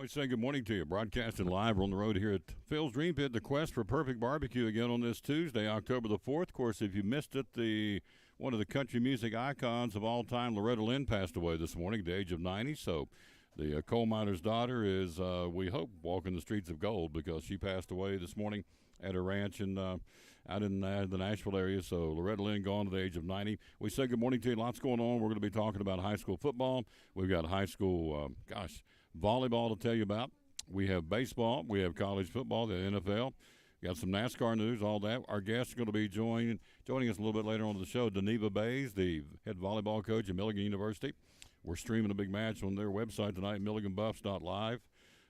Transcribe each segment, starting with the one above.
We say good morning to you. Broadcasting live on the road here at Phil's Dream Pit, the quest for perfect barbecue again on this Tuesday, October the 4th. Of course, if you missed it, one of the country music icons of all time, Loretta Lynn, passed away this morning at the age of 90. So the coal miner's daughter is, we hope, walking the streets of gold because she passed away this morning at her ranch out in the Nashville area. So Loretta Lynn gone to the age of 90. We say good morning to you. Lots going on. We're going to be talking about high school football. We've got high school, volleyball to tell you about. We have baseball. We have college football, the NFL. Got some NASCAR news, all that. Our guests are going to be joining us a little bit later on in the show. Deneva Bays, the head volleyball coach at Milligan University. We're streaming a big match on their website tonight, milliganbuffs.live.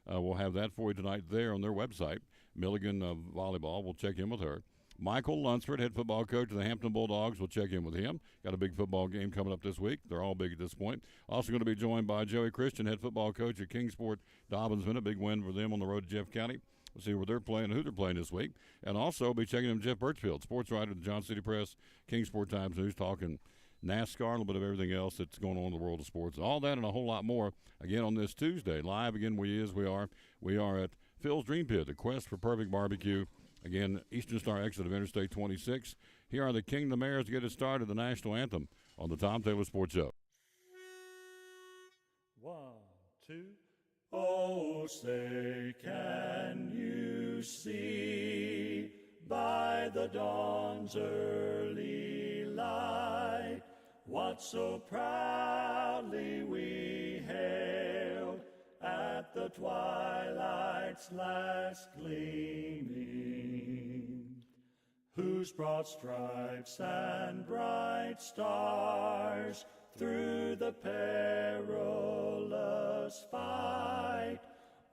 We'll have that for you tonight there on their website, Milligan Volleyball. We'll check in with her. Michael Lunsford, head football coach of the Hampton Bulldogs. We'll check in with him. Got a big football game coming up this week. They're all big at this point. Also going to be joined by Joey Christian, head football coach at Kingsport Dobbins. A big win for them on the road to Jeff County. We'll see where they're playing and who they're playing this week. And also we'll be checking in Jeff Birchfield, sports writer at the John City Press, Kingsport Times News, talking NASCAR, a little bit of everything else that's going on in the world of sports. All that and a whole lot more, again, on this Tuesday. Live again, we are at Phil's Dream Pit, the quest for perfect barbecue. Again, Eastern Star exit of Interstate 26. Here are the Kingdom Airs to get us started, the National Anthem on the Tom Taylor Sports Show. 1, 2. Oh, say, can you see by the dawn's early light what so proudly we hailed at the twilight's last gleaming, whose broad stripes and bright stars through the perilous fight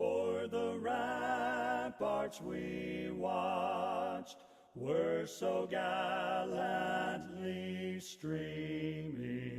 o'er the ramparts we watched were so gallantly streaming,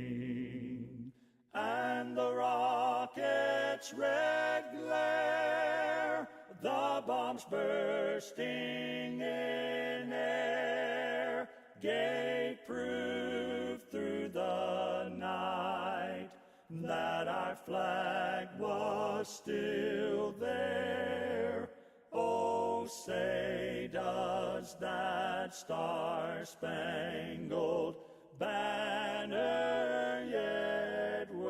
and the rocket's red glare, the bombs bursting in air, gave proof through the night that our flag was still there. Oh, say, does that star-spangled banner yet wave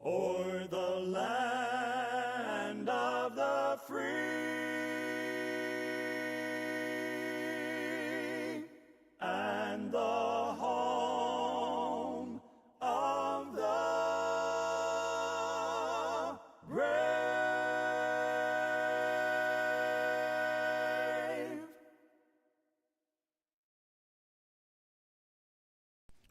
o'er the land of the free and the home of the brave?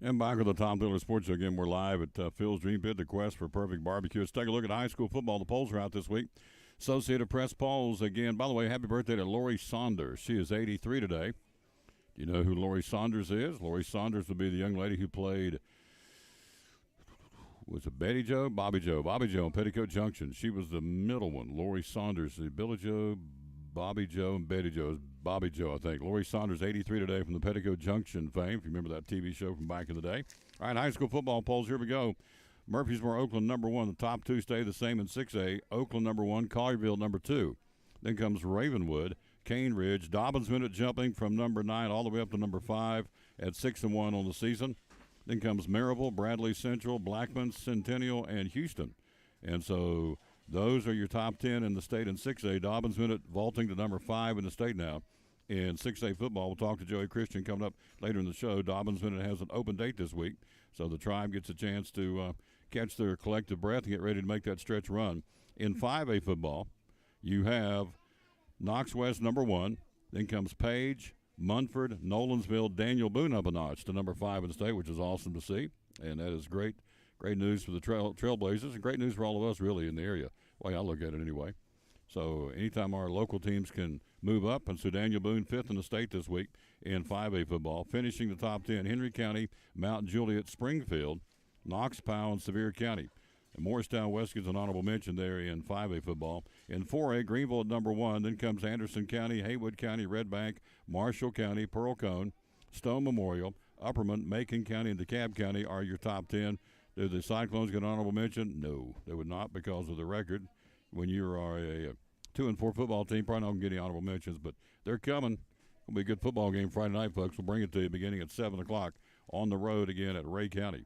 And back with the Tom Taylor Sports Show again. We're live at Phil's Dream Pit, the quest for perfect barbecue. Let's take a look at high school football. The polls are out this week. Associated Press polls again. By the way, happy birthday to Lori Saunders. She is 83 today. Do you know who Lori Saunders is? Lori Saunders would be the young lady who played, was it Betty Joe? Bobby Joe in Petticoat Junction. She was the middle one. Lori Saunders, Billy Joe, Bobby Joe, and Betty Joe. Bobby Joe, I think. Lori Saunders, 83 today from the Petticoat Junction fame, if you remember that TV show from back in the day. All right, high school football polls, here we go. Murfreesboro, Oakland, number 1. The top two stay the same in 6A. Oakland, number 1. Collierville, number 2. Then comes Ravenwood, Cane Ridge, Dobbins Minute jumping from number 9 all the way up to number 5 at 6-1 on the season. Then comes Maryville, Bradley Central, Blackman, Centennial, and Houston. And so those are your top 10 in the state in 6A. Dobbins Minute vaulting to number 5 in the state now. In 6A football, we'll talk to Joey Christian coming up later in the show. Dobbins Minute has an open date this week, so the tribe gets a chance to catch their collective breath and get ready to make that stretch run. In 5A football, you have Knox West, number 1. Then comes Page, Munford, Nolansville, Daniel Boone up a notch to number 5 in the state, which is awesome to see. And that is great news for the Trailblazers and great news for all of us really in the area. Way I look at it anyway. So anytime our local teams can move up, and so Daniel Boone 5th in the state this week in 5A football. Finishing the top 10, Henry County, Mount Juliet, Springfield, Knox, Powell, and Sevier County. And Morristown West gets an honorable mention there in 5A football. In 4A, Greenville at number 1. Then comes Anderson County, Haywood County, Red Bank, Marshall County, Pearl Cone, Stone Memorial, Upperman, Macon County, and DeKalb County are your top 10. Do the Cyclones get an honorable mention? No, they would not because of the record. When you are a 2-4 football team, probably not going to get any honorable mentions, but they're coming. It'll be a good football game Friday night, folks. We'll bring it to you beginning at 7 o'clock on the road again at Ray County.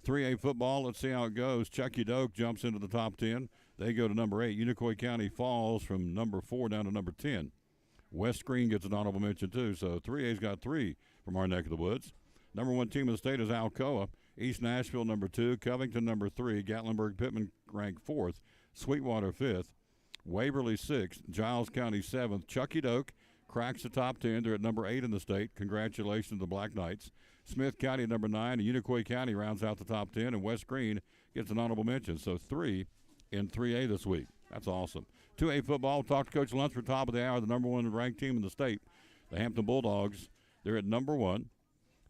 3A football, let's see how it goes. Chucky Doak jumps into the top 10. They go to number 8. Unicoi County falls from number 4 down to number 10. West Green gets an honorable mention, too. So 3A's got 3 from our neck of the woods. Number 1 team of the state is Alcoa. East Nashville, number 2. Covington, number 3. Gatlinburg-Pittman ranked 4th. Sweetwater, 5th. Waverly, 6th. Giles County, 7th. Chucky Doak cracks the top 10. They're at number 8 in the state. Congratulations to the Black Knights. Smith County, number 9. And Unicoi County rounds out the top 10. And West Green gets an honorable mention. So 3 in 3A this week. That's awesome. 2A football, talk to Coach Lunsford, top of the hour, the number 1 ranked team in the state, the Hampton Bulldogs. They're at number 1.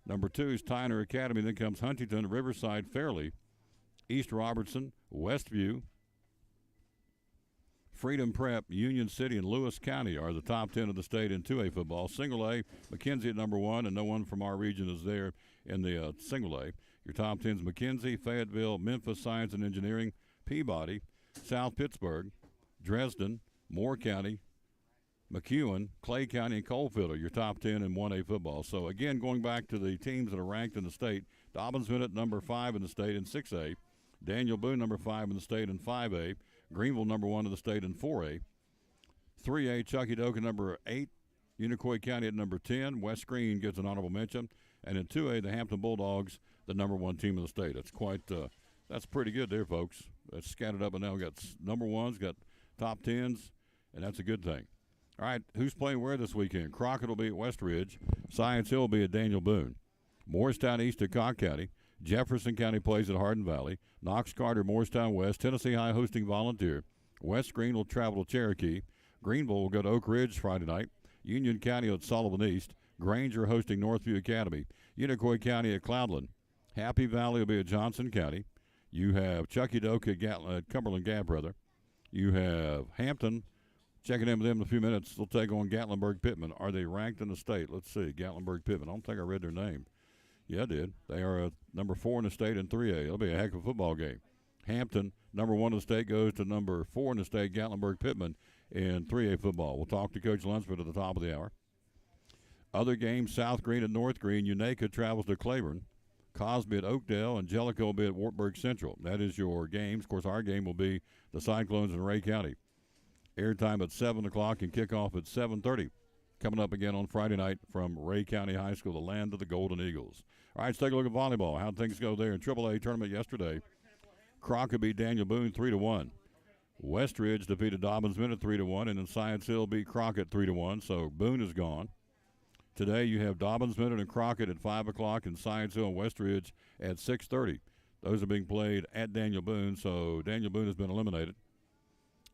Number 2 is Tyner Academy. Then comes Huntington, Riverside, Fairleigh, East Robertson, Westview, Freedom Prep, Union City, and Lewis County are the top 10 of the state in 2A football. Single A, McKenzie at number 1, and no one from our region is there in the single A. Your top 10 is McKenzie, Fayetteville, Memphis Science and Engineering, Peabody, South Pittsburgh, Dresden, Moore County, McEwen, Clay County, and Coalfield are your top 10 in 1A football. So, again, going back to the teams that are ranked in the state, Dobbinsville at number 5 in the state in 6A, Daniel Boone number 5 in the state in 5A, Greenville number 1 in the state in 4A, 3A, Chucky Doak at number 8, Unicoi County at number 10, West Green gets an honorable mention, and in 2A, the Hampton Bulldogs, the number 1 team in the state. That's quite, that's pretty good there, folks. That's scattered up and down. Got number 1s, got top 10s, and that's a good thing. All right, who's playing where this weekend? Crockett will be at West Ridge. Science Hill will be at Daniel Boone. Morristown East at Cobb County. Jefferson County plays at Hardin Valley. Knox Carter, Morristown West. Tennessee High hosting Volunteer. West Green will travel to Cherokee. Greenville will go to Oak Ridge Friday night. Union County at Sullivan East. Granger hosting Northview Academy. Unicoi County at Cloudland. Happy Valley will be at Johnson County. You have Chucky Doak at Cumberland Gap, brother. You have Hampton. Checking in with them in a few minutes. They'll take on Gatlinburg-Pittman. Are they ranked in the state? Let's see. Gatlinburg-Pittman. I don't think I read their name. Yeah, I did. They are number 4 in the state in 3A. It'll be a heck of a football game. Hampton, number 1 in the state, goes to number 4 in the state, Gatlinburg-Pittman, in 3A football. We'll talk to Coach Lunsford at the top of the hour. Other games, South Green and North Green. Unaka travels to Claiborne. Cosby at Oakdale, and Jellicoe will be at Wartburg Central. That is your games. Of course, our game will be the Cyclones in Ray County. Airtime at 7 o'clock and kickoff at 7:30. Coming up again on Friday night from Ray County High School, the land of the Golden Eagles. All right, let's take a look at volleyball. How'd things go there in AAA tournament yesterday? Crockett beat Daniel Boone 3-1. Westridge defeated Dobbinsville at 3-1, and then Science Hill beat Crockett 3-1. So Boone is gone. Today you have Dobbinsville and Crockett at 5 o'clock, and Science Hill and Westridge at 6:30. Those are being played at Daniel Boone, so Daniel Boone has been eliminated.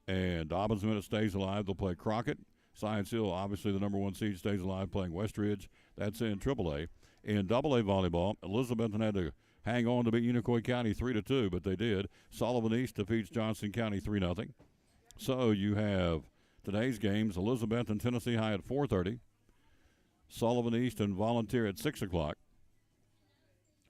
And Dobbinsville stays alive. They'll play Crockett. Science Hill, obviously the number 1 seed, stays alive playing Westridge. That's in AAA. In AA volleyball, Elizabethton had to hang on to beat Unicoi County 3-2, but they did. Sullivan East defeats Johnson County 3-0. So you have today's games, Elizabethton and Tennessee High at 4:30. Sullivan East and Volunteer at 6 o'clock.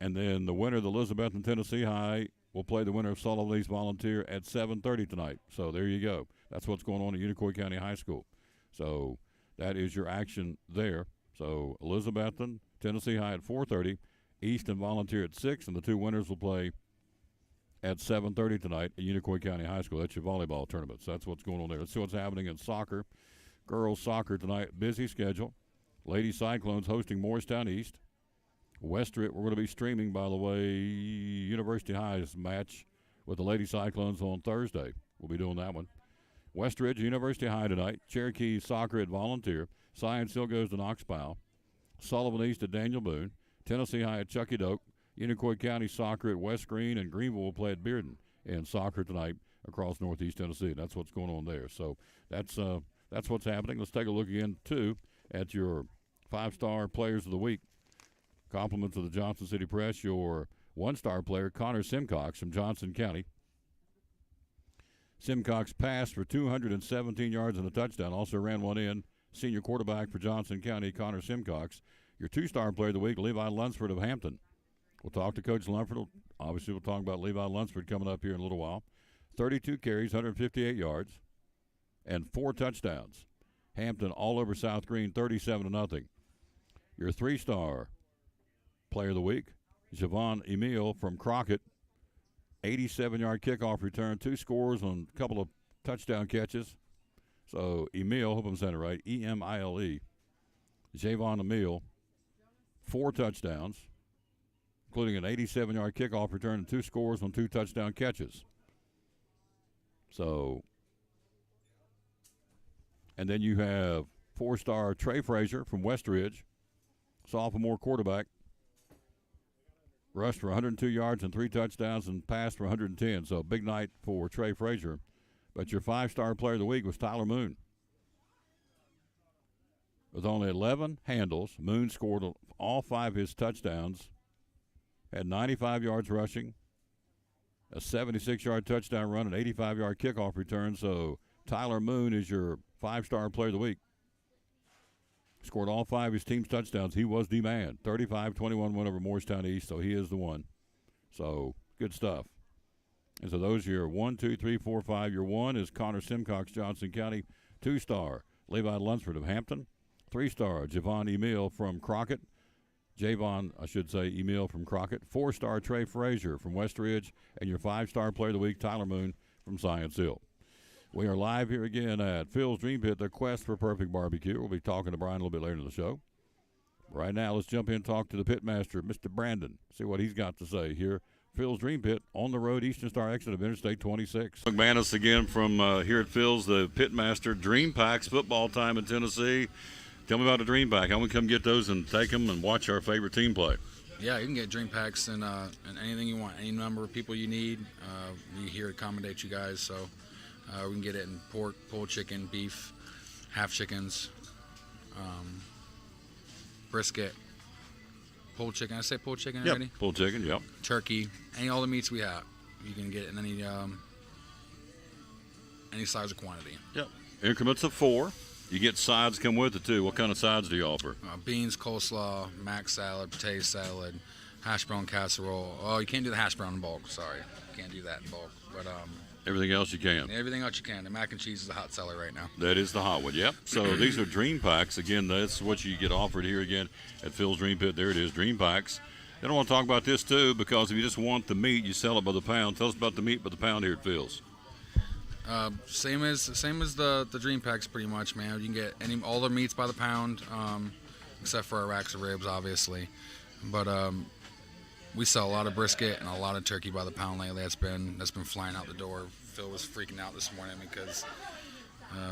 And then the winner of the Elizabethton and Tennessee High will play the winner of Sullivan East Volunteer at 7:30 tonight. So there you go. That's what's going on at Unicoi County High School. So that is your action there. So Elizabethton, Tennessee High at 4:30, East and Volunteer at 6, and the 2 winners will play at 7:30 tonight at Unicoi County High School. That's your volleyball tournament. So that's what's going on there. Let's see what's happening in soccer. Girls soccer tonight, busy schedule. Lady Cyclones hosting Morristown East. Westerett, we're going to be streaming, by the way, University High's match with the Lady Cyclones on Thursday. We'll be doing that one. Westridge, University High tonight. Cherokee Soccer at Volunteer. Science Hill goes to Knox Powell. Sullivan East at Daniel Boone. Tennessee High at Chucky Doak. Unicoi County Soccer at West Green. And Greenville will play at Bearden. And soccer tonight across Northeast Tennessee. That's what's going on there. So that's what's happening. Let's take a look again, too, at your 5-star players of the week. Compliments of the Johnson City Press, your 1-star player, Connor Simcox from Johnson County. Simcox passed for 217 yards and a touchdown, also ran one in. Senior quarterback for Johnson County, Connor Simcox. Your 2-star player of the week, Levi Lunsford of Hampton. We'll talk to Coach Lunsford. Obviously, we'll talk about Levi Lunsford coming up here in a little while. 32 carries, 158 yards, and 4 touchdowns. Hampton all over South Green, 37-0. Your 3-star player of the week, Javon Emile from Crockett. 87-yard kickoff return, 2 scores on a couple of touchdown catches. So Emile, hope I'm saying it right, E-M-I-L-E. Javon Emile, 4 touchdowns, including an 87-yard kickoff return and 2 scores on 2 touchdown catches. So, and then you have 4-star Trey Frazier from Westridge, sophomore quarterback. Rushed for 102 yards and 3 touchdowns and passed for 110. So, big night for Trey Frazier. But your 5-star player of the week was Tyler Moon. With only 11 handles, Moon scored all 5 of his touchdowns, had 95 yards rushing, a 76-yard touchdown run, an 85-yard kickoff return. So Tyler Moon is your 5-star player of the week. Scored all 5 of his team's touchdowns. He was the man. 35-21 win over Morristown East, so he is the one. So good stuff. And so those are your 1, 2, 3, 4, 5. Your 1 is Connor Simcox, Johnson County. 2-star Levi Lunsford of Hampton. 3-star Javon Emile from Crockett. Emile from Crockett. 4-star Trey Frazier from Westridge. And your 5-star player of the week, Tyler Moon from Science Hill. We are live here again at Phil's Dream Pit, the quest for perfect barbecue. We'll be talking to Brian a little bit later in the show. Right now, let's jump in and talk to the pitmaster, Mr. Brandon, see what he's got to say here. Phil's Dream Pit on the road, Eastern Star exit of Interstate 26. McManus again from here at Phil's, the pitmaster. Dream Packs, football time in Tennessee. Tell me about the Dream Pack. How can we come get those and take them and watch our favorite team play? Yeah, you can get Dream Packs and anything you want, any number of people you need. We here accommodate you guys, so we can get it in pork, pulled chicken, beef, half chickens, brisket, pulled chicken. I say pulled chicken already? Yep, pulled chicken, yep. Turkey, all the meats we have. You can get it in any size or quantity. Yep. Increments of 4. You get sides come with it, too. What kind of sides do you offer? Beans, coleslaw, mac salad, potato salad, hash brown casserole. Oh, you can't do the hash brown in bulk. Sorry. You can't do that in bulk. But everything else you can. Everything else you can. The mac and cheese is a hot seller right now. That is the hot one, yep. So these are Dream Packs. Again, that's what you get offered here again at Phil's Dream Pit. There it is, Dream Packs. Then I want to talk about this, too, because if you just want the meat, you sell it by the pound. Tell us about the meat by the pound here at Phil's. Same as the Dream Packs, pretty much, man. You can get all the meats by the pound, except for our racks of ribs, obviously. But we sell a lot of brisket and a lot of turkey by the pound lately. That's been flying out the door. Phil was freaking out this morning because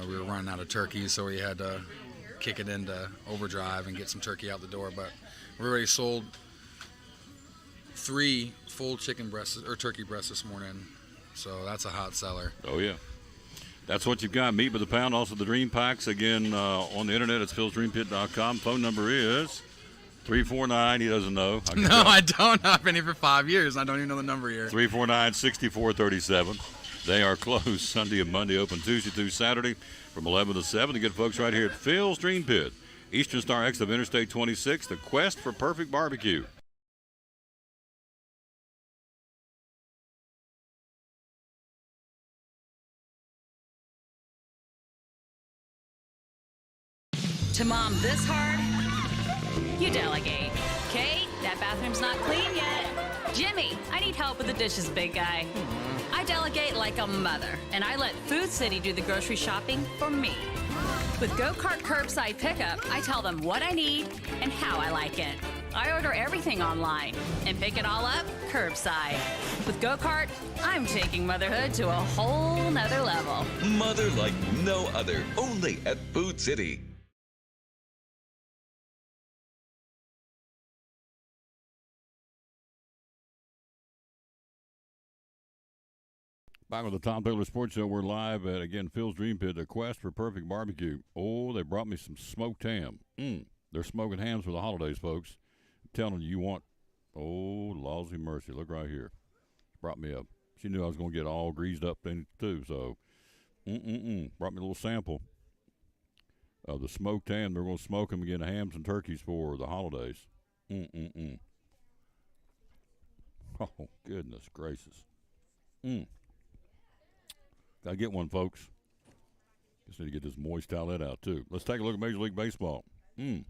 we were running out of turkey, so we had to kick it into overdrive and get some turkey out the door. But we already sold 3 full chicken breasts or turkey breasts this morning. So that's a hot seller. Oh, yeah. That's what you've got. Meat by the pound, also the Dream Packs. Again, on the internet, it's philsdreampit.com. Phone number is 349. He doesn't know. I don't. I've been here for 5 years. I don't even know the number here. 349-6437. They are closed Sunday and Monday, open Tuesday through Saturday from 11 to 7. The good folks right here at Phil's Dream Pit, Eastern Star exit of Interstate 26, the quest for perfect barbecue. To mom this hard, you delegate. Kate, that bathroom's not clean yet. Jimmy, I need help with the dishes, big guy. I delegate like a mother, and I let Food City do the grocery shopping for me. With Go-Kart Curbside Pickup, I tell them what I need and how I like it. I order everything online and pick it all up curbside. With Go-Kart, I'm taking motherhood to a whole nother level. Mother like no other, only at Food City. Back with the Tom Taylor Sports Show. We're live at, again, Phil's Dream Pit, the quest for perfect barbecue. Oh, they brought me some smoked ham. They're smoking hams for the holidays, folks. I'm telling you, you want, oh, lousy mercy. Look right here. Brought me up. She knew I was going to get all greased up then, too, so brought me a little sample of the smoked ham. They're going to smoke them again, hams and turkeys for the holidays. Oh, goodness gracious. Gotta get one, folks. Just need to get this moist towelette out, too. Let's take a look at Major League Baseball. Not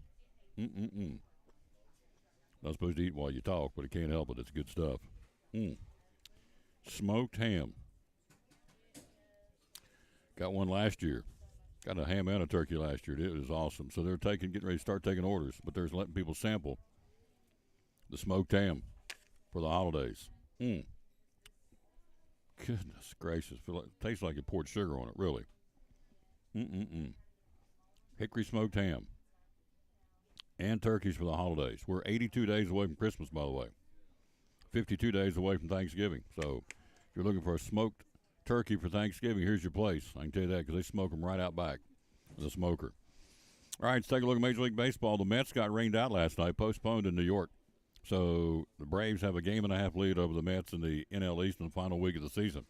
supposed to eat while you talk, but I can't help it. It's good stuff. Smoked ham. Got one last year. Got a ham and a turkey last year. It was awesome. So they're getting ready to start taking orders, but they're letting people sample the smoked ham for the holidays. Goodness gracious. Tastes like it poured sugar on it, really. Hickory smoked ham and turkeys for the holidays. We're 82 days away from Christmas, by the way. 52 days away from Thanksgiving. So if you're looking for a smoked turkey for Thanksgiving, here's your place. I can tell you that because they smoke them right out back in the smoker. All right, let's take a look at Major League Baseball. The Mets got rained out last night, postponed in New York. So the Braves have a game-and-a-half lead over the Mets in the NL East in the final week of the season.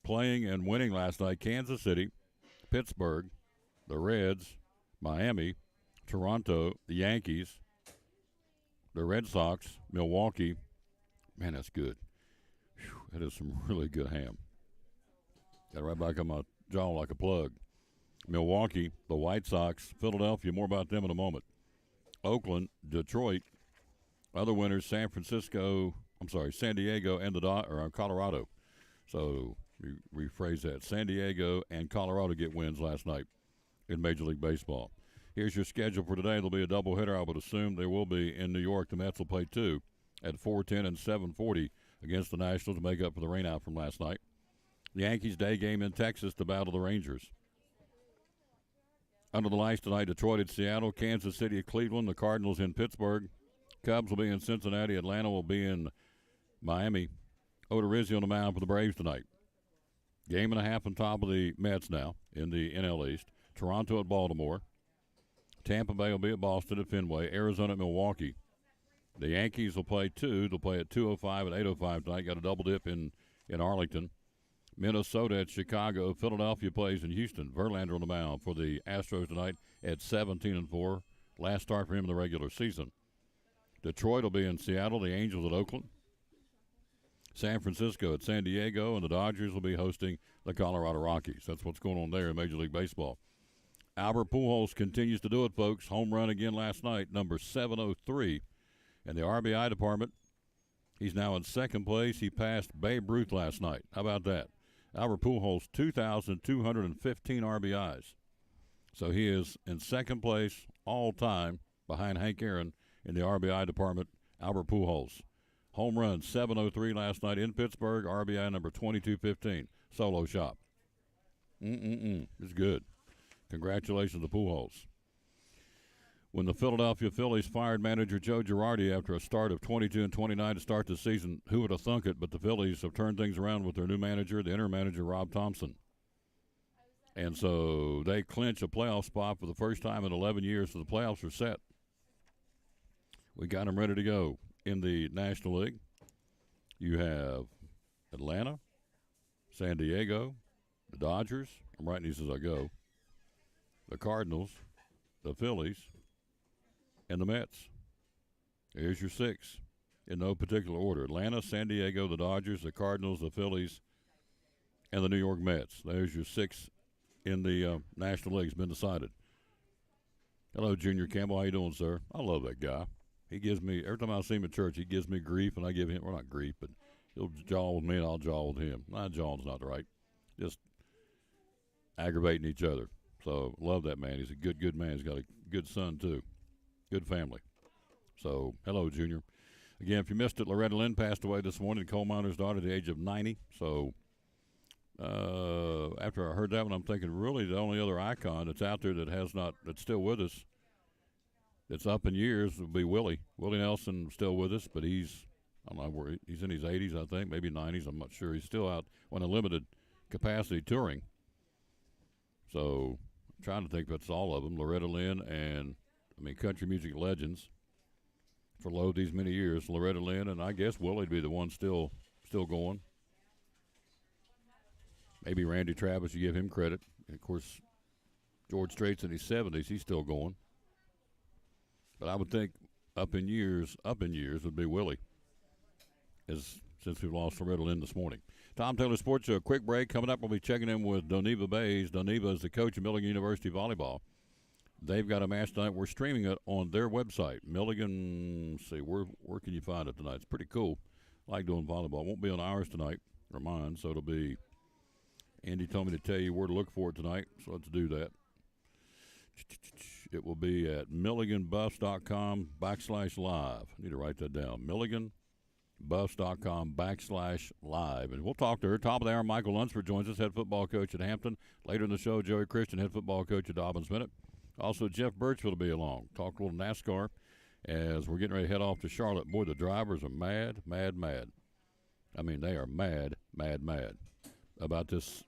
Playing and winning last night, Kansas City, Pittsburgh, the Reds, Miami, Toronto, the Yankees, the Red Sox, Milwaukee. Man, that's good. Whew, that is some really good ham. Got it right back on my jaw like a plug. Milwaukee, the White Sox, Philadelphia, more about them in a moment. Oakland, Detroit, other winners, San Diego and Colorado. So rephrase that. San Diego and Colorado get wins last night in Major League Baseball. Here's your schedule for today. There'll be a doubleheader, I would assume. There will be in New York. The Mets will play 2 at 4:10 and 7:40 against the Nationals to make up for the rainout from last night. The Yankees day game in Texas to battle the Rangers. Under the lights tonight, Detroit at Seattle, Kansas City at Cleveland, the Cardinals in Pittsburgh. Cubs will be in Cincinnati. Atlanta will be in Miami. Odorizzi on the mound for the Braves tonight. Game and a half on top of the Mets now in the NL East. Toronto at Baltimore. Tampa Bay will be at Boston at Fenway. Arizona at Milwaukee. The Yankees will play 2. They'll play at 2:05 and 8:05 tonight. Got a double dip in Arlington. Minnesota at Chicago. Philadelphia plays in Houston. Verlander on the mound for the Astros tonight at 17-4. Last start for him in the regular season. Detroit will be in Seattle. The Angels at Oakland. San Francisco at San Diego, and the Dodgers will be hosting the Colorado Rockies. That's what's going on there in Major League Baseball. Albert Pujols continues to do it, folks. Home run again last night, number 703. And the RBI department, he's now in second place. He passed Babe Ruth last night. How about that? Albert Pujols, 2,215 RBIs. So he is in second place all time behind Hank Aaron in the RBI department, Albert Pujols. Home run, 703 last night in Pittsburgh, RBI number 2215, solo shot. It's good. Congratulations to Pujols. When the Philadelphia Phillies fired manager Joe Girardi after a start of 22-29 to start the season, who would have thunk it? But the Phillies have turned things around with their new manager, the interim manager, Rob Thompson. And so they clinch a playoff spot for the first time in 11 years, so the playoffs are set. We got them ready to go. In the National League, you have Atlanta, San Diego, the Dodgers. I'm writing these as I go. The Cardinals, the Phillies, and the Mets. Here's your 6 in no particular order. Atlanta, San Diego, the Dodgers, the Cardinals, the Phillies, and the New York Mets. There's your 6 in the National League. It's been decided. Hello, Junior Campbell. How you doing, sir? I love that guy. He gives me, every time I see him at church, he gives me grief, and I give him, well, not grief, but he'll jaw with me, and I'll jaw with him. Not jawing's not right. Just aggravating each other. So, love that man. He's a good man. He's got a good son, too. Good family. So, hello, Junior. Again, if you missed it, Loretta Lynn passed away this morning, a coal miner's daughter at the age of 90. So, after I heard that one, I'm thinking really the only other icon that's out there that's still with us, that's up in years, would be Willie. Willie Nelson still with us, but he's in his 80s, I think, maybe 90s. I'm not sure. He's still out on a limited capacity touring. So I'm trying to think if that's all of them. Loretta Lynn and, country music legends for these many years. Loretta Lynn, and I guess Willie'd be the one still going. Maybe Randy Travis, you give him credit. And of course, George Strait's in his 70s. He's still going. But I would think up in years would be Willie. since we've lost Loretta Lynn this morning. Tom Taylor Sports Show, quick break. Coming up, we'll be checking in with Doniva Bays. Doniva is the coach of Milligan University Volleyball. They've got a match tonight. We're streaming it on their website. Milligan, let's see, where can you find it tonight? It's pretty cool. I like doing volleyball. It won't be on ours tonight, or mine, so it'll be, Andy told me to tell you where to look for it tonight, so let's do that. It will be at milliganbuffs.com/live. I need to write that down. milliganbuffs.com/live. And we'll talk to her. Top of the hour, Michael Lunsford joins us, head football coach at Hampton. Later in the show, Joey Christian, head football coach at Dobbins Minute. Also, Jeff Birchfield will be along. Talk a little NASCAR as we're getting ready to head off to Charlotte. Boy, the drivers are mad. I mean, they are mad about this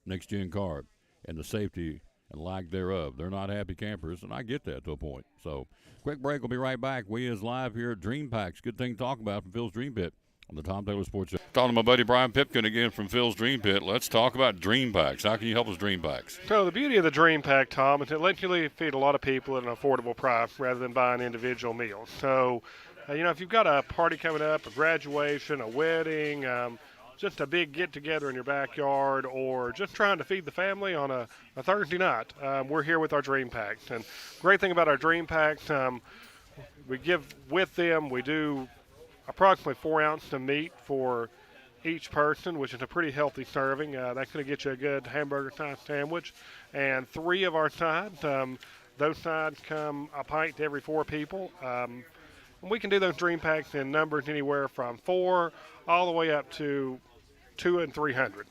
next-gen car and the safety and lack thereof. They're not happy campers, and I get that to a point. So, quick break. We'll be right back. We is live here at Dream Packs. Good thing to talk about from Phil's Dream Pit on the Tom Taylor Sports Show. Talking to my buddy Brian Pipkin again from Phil's Dream Pit. Let's talk about Dream Packs. How can you help us Dream Packs? So the beauty of the Dream Pack, Tom, is it lets you feed a lot of people at an affordable price rather than buying individual meals. So, if you've got a party coming up, a graduation, a wedding, just a big get-together in your backyard, or just trying to feed the family on a Thursday night, we're here with our Dream Packs. And great thing about our Dream Packs, we give with them, we do approximately 4 ounces of meat for each person, which is a pretty healthy serving. That's going to get you a good hamburger-sized sandwich. And 3 of our sides, those sides come a pint to every 4 people. And we can do those Dream Packs in numbers anywhere from 4 all the way up to 200 and 300.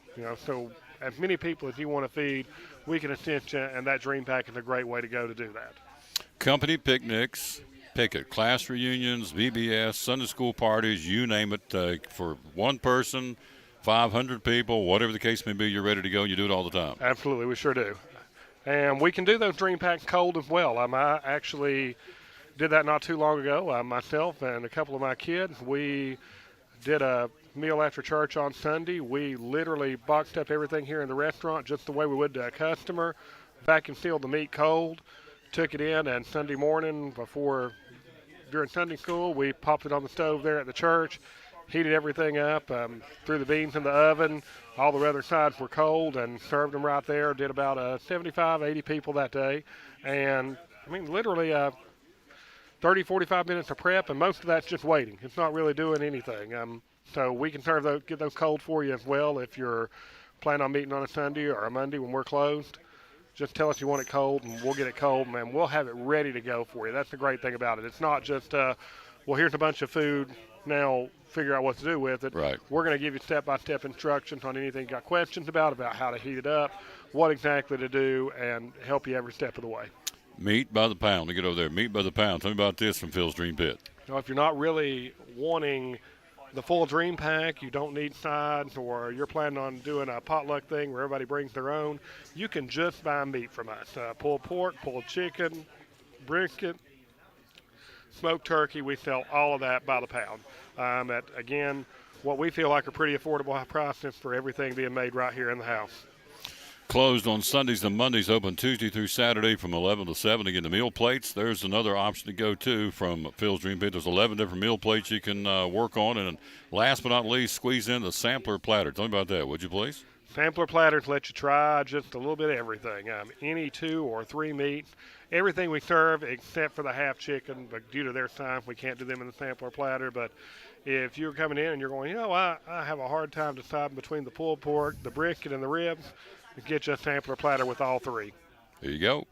So as many people as you want to feed, we can assist you, and that Dream Pack is a great way to go to do that. Company picnics, pick it, class reunions, VBS, Sunday school parties, you name it, for one person, 500 people, whatever the case may be, you're ready to go. You do it all the time. Absolutely, we sure do. And we can do those Dream Packs cold as well. I actually did that not too long ago. Myself and a couple of my kids, we did a meal after church on Sunday. We literally boxed up everything here in the restaurant just the way we would to a customer, vacuum sealed the meat cold, took it in, and Sunday morning during Sunday school, we popped it on the stove there at the church, heated everything up, threw the beans in the oven. All the other sides were cold and served them right there. Did about 75, 80 people that day. And, literally 30, 45 minutes of prep, and most of that's just waiting. It's not really doing anything. So we can get those cold for you as well if you're planning on meeting on a Sunday or a Monday when we're closed. Just tell us you want it cold, and we'll get it cold, and we'll have it ready to go for you. That's the great thing about it. It's not just, here's a bunch of food, now figure out what to do with it. Right. We're going to give you step-by-step instructions on anything you got questions about how to heat it up, what exactly to do, and help you every step of the way. Meat by the pound. We get over there. Meat by the pound. Tell me about this from Phil's Dream Pit. If you're not really wanting the full Dream Pack, you don't need sides, or you're planning on doing a potluck thing where everybody brings their own, you can just buy meat from us. Pulled pork, pulled chicken, brisket, smoked turkey. We sell all of that by the pound. At, again, what we feel like are pretty affordable prices for everything being made right here in the house. Closed on Sundays and Mondays, open Tuesday through Saturday from 11 to 7. Again, the meal plates, there's another option to go to from Phil's Dream Pit. There's 11 different meal plates you can work on. And last but not least, squeeze in the sampler platter. Tell me about that, would you please? Sampler platters let you try just a little bit of everything. Any 2 or 3 meats. Everything we serve except for the half chicken, but due to their time, we can't do them in the sampler platter. But if you're coming in and you're going, I have a hard time deciding between the pulled pork, the brisket, and the ribs, get you a sampler platter with all 3. There you go.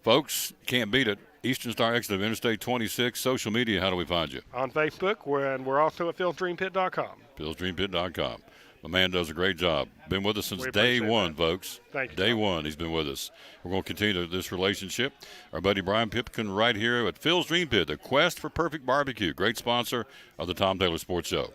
Folks, can't beat it. Eastern Star exit of Interstate 26. Social media, how do we find you? On Facebook, we're also at philsdreampit.com. philsdreampit.com. My man does a great job. Been with us since day one, folks. Thank you. Day one, he's been with us. We're going to continue this relationship. Our buddy Brian Pipkin right here at Phil's Dream Pit, the quest for perfect barbecue. Great sponsor of the Tom Taylor Sports Show.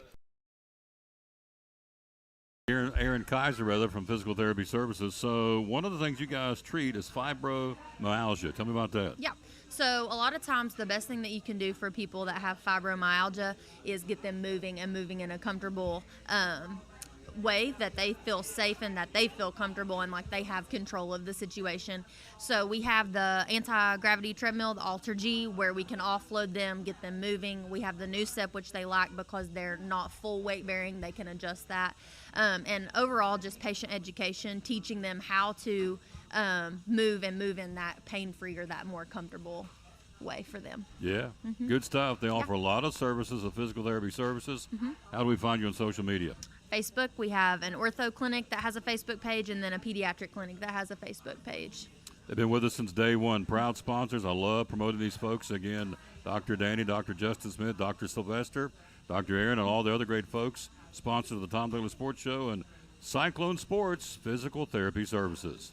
Aaron Kaiser, from Physical Therapy Services. So one of the things you guys treat is fibromyalgia. Tell me about that. Yeah. So a lot of times the best thing that you can do for people that have fibromyalgia is get them moving and moving in a comfortable way that they feel safe and that they feel comfortable and like they have control of the situation. So we have the anti-gravity treadmill, the Alter G, where we can offload them, get them moving. We have the new step, which they like because they're not full weight bearing. They can adjust that. And overall, just patient education, teaching them how to move in that pain-free or that more comfortable way for them. Yeah, good stuff. They offer a lot of services, of physical therapy services. How do we find you on social media? Facebook, we have an ortho clinic that has a Facebook page, and then a pediatric clinic that has a Facebook page. They've been with us since day one. Proud sponsors. I love promoting these folks. Again, Dr. Danny, Dr. Justin Smith, Dr. Sylvester, Dr. Aaron, and all the other great folks, sponsors of the Tom Douglas Sports Show and Cyclone Sports Physical Therapy Services.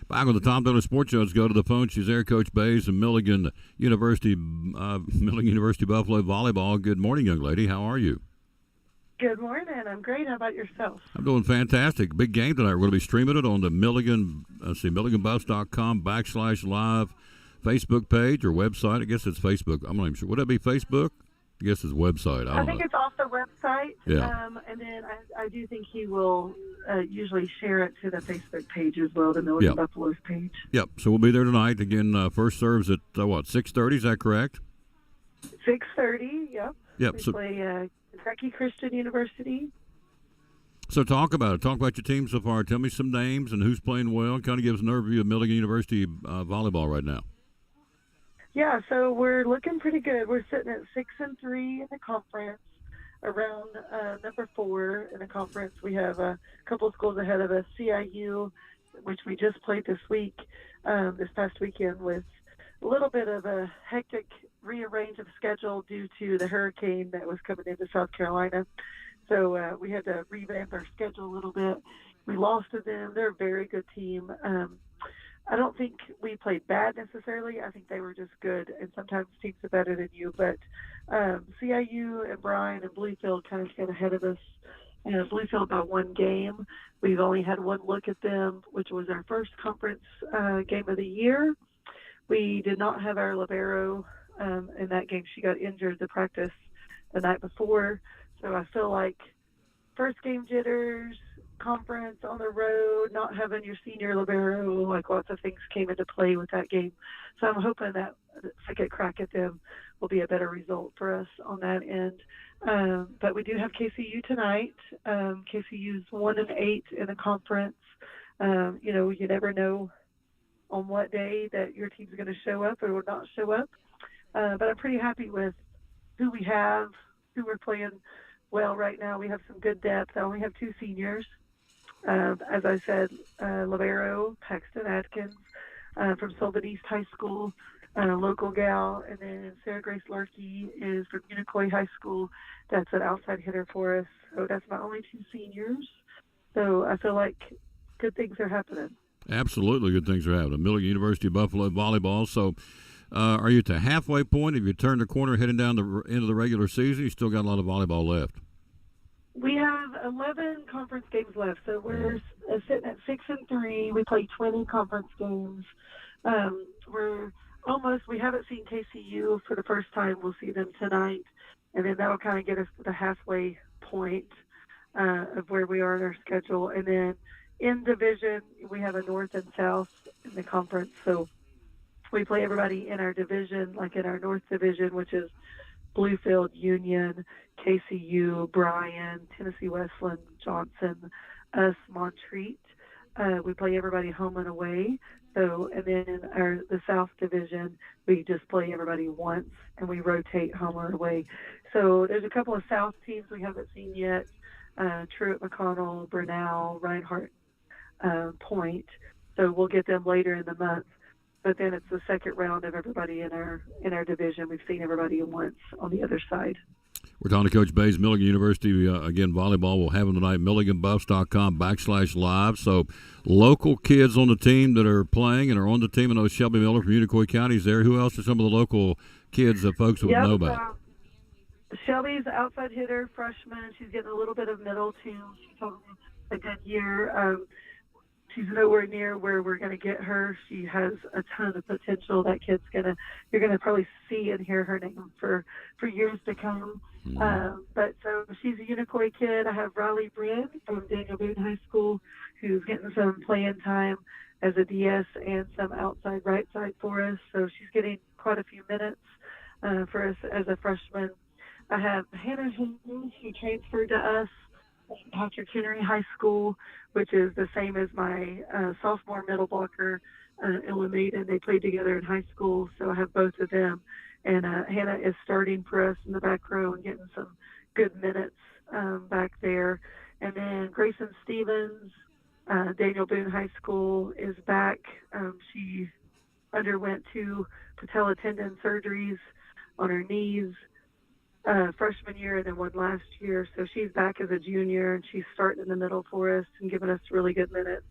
Back on the Tom Douglas Sports Show, let's go to the phone. She's there, Coach Bays of Milligan University Buffalo Volleyball. Good morning, young lady. How are you? Good morning. I'm great. How about yourself? I'm doing fantastic. Big game tonight. We're going to be streaming it on the MilliganBuffs.com/live Facebook page or website. I guess it's Facebook. I'm not even sure. Would that be Facebook? I guess it's website. I think it's off the website. Yeah. And then I do think he will usually share it to the Facebook page as well, the Milligan Buffaloes page. Yep. So we'll be there tonight. Again, first serves at, 6:30. Is that correct? 6:30, yep. Yep. We play Kentucky Christian University. So talk about it. Talk about your team so far. Tell me some names and who's playing well. Kind of give us an overview of Milligan University volleyball right now. Yeah, so we're looking pretty good. We're sitting at 6-3 in the conference, around number 4 in the conference. We have a couple of schools ahead of us. CIU, which we just played this past weekend, with a little bit of a hectic rearrange of schedule due to the hurricane that was coming into South Carolina. So we had to revamp our schedule a little bit. We lost to them. They're a very good team. I don't think we played bad necessarily. I think they were just good, and sometimes teams are better than you. But CIU and Bryan and Bluefield kind of get ahead of us. Bluefield by one game. We've only had one look at them, which was our first conference game of the year. We did not have our libero in that game. She got injured to practice the night before. So I feel like first game jitters, conference on the road, not having your senior libero, like lots of things came into play with that game. So I'm hoping that second crack at them will be a better result for us on that end. But we do have KCU tonight. KCU's 1-8 in the conference. You never know on what day that your team's going to show up or will not show up. But I'm pretty happy with who we have, who we're playing well right now. We have some good depth. I only have 2 seniors. As I said, libero, Paxton Atkins from Sylvan East High School, local gal, and then Sarah Grace Larkey is from Unicoi High School. That's an outside hitter for us. So that's my only 2 seniors. So I feel like good things are happening. Absolutely, good things are happening. Milligan University Buffalo volleyball. So are you at the halfway point? Have you turned the corner heading down the end of the regular season? You still got a lot of volleyball left. We have 11 conference games left, so we're sitting at 6-3. We play 20 conference games. We haven't seen KCU for the first time. We'll see them tonight, and then that'll kind of get us to the halfway point of where we are in our schedule. And then in division, we have a north and south in the conference, so we play everybody in our division, like in our north division, which is Bluefield, Union, KCU, Bryan, Tennessee Westland, Johnson, us, Montreat. We play everybody home and away. So, and then in the South Division, we just play everybody once, and we rotate home or away. So there's a couple of South teams we haven't seen yet, Truett, McConnell, Brunel, Reinhardt, Point. So we'll get them later in the month. But then it's the second round of everybody in our division. We've seen everybody once on the other side. We're talking to Coach Bays, Milligan University, again, volleyball. We'll have them tonight, milliganbuffs.com/live. So local kids on the team that are playing and are on the team. I know Shelby Miller from Unicoi County is there. Who else are some of the local kids that folks would know about? Shelby's outside hitter, freshman. She's getting a little bit of middle, too. She's having a good year. She's nowhere near where we're going to get her. She has a ton of potential. That kid's you're going to probably see and hear her name for years to come. But so she's a Unicoi kid. I have Riley Brin from Daniel Boone High School, who's getting some playing time as a DS and some outside right side for us. So she's getting quite a few minutes for us as a freshman. I have Hannah Hinton, who transferred to us from Patrick Henry High School, which is the same as my sophomore middle blocker, Ella Maiden. They played together in high school, so I have both of them. And Hannah is starting for us in the back row and getting some good minutes back there. And then Grayson Stevens, Daniel Boone High School, is back. She underwent 2 patella tendon surgeries on her knees freshman year and then one last year. So she's back as a junior, and she's starting in the middle for us and giving us really good minutes.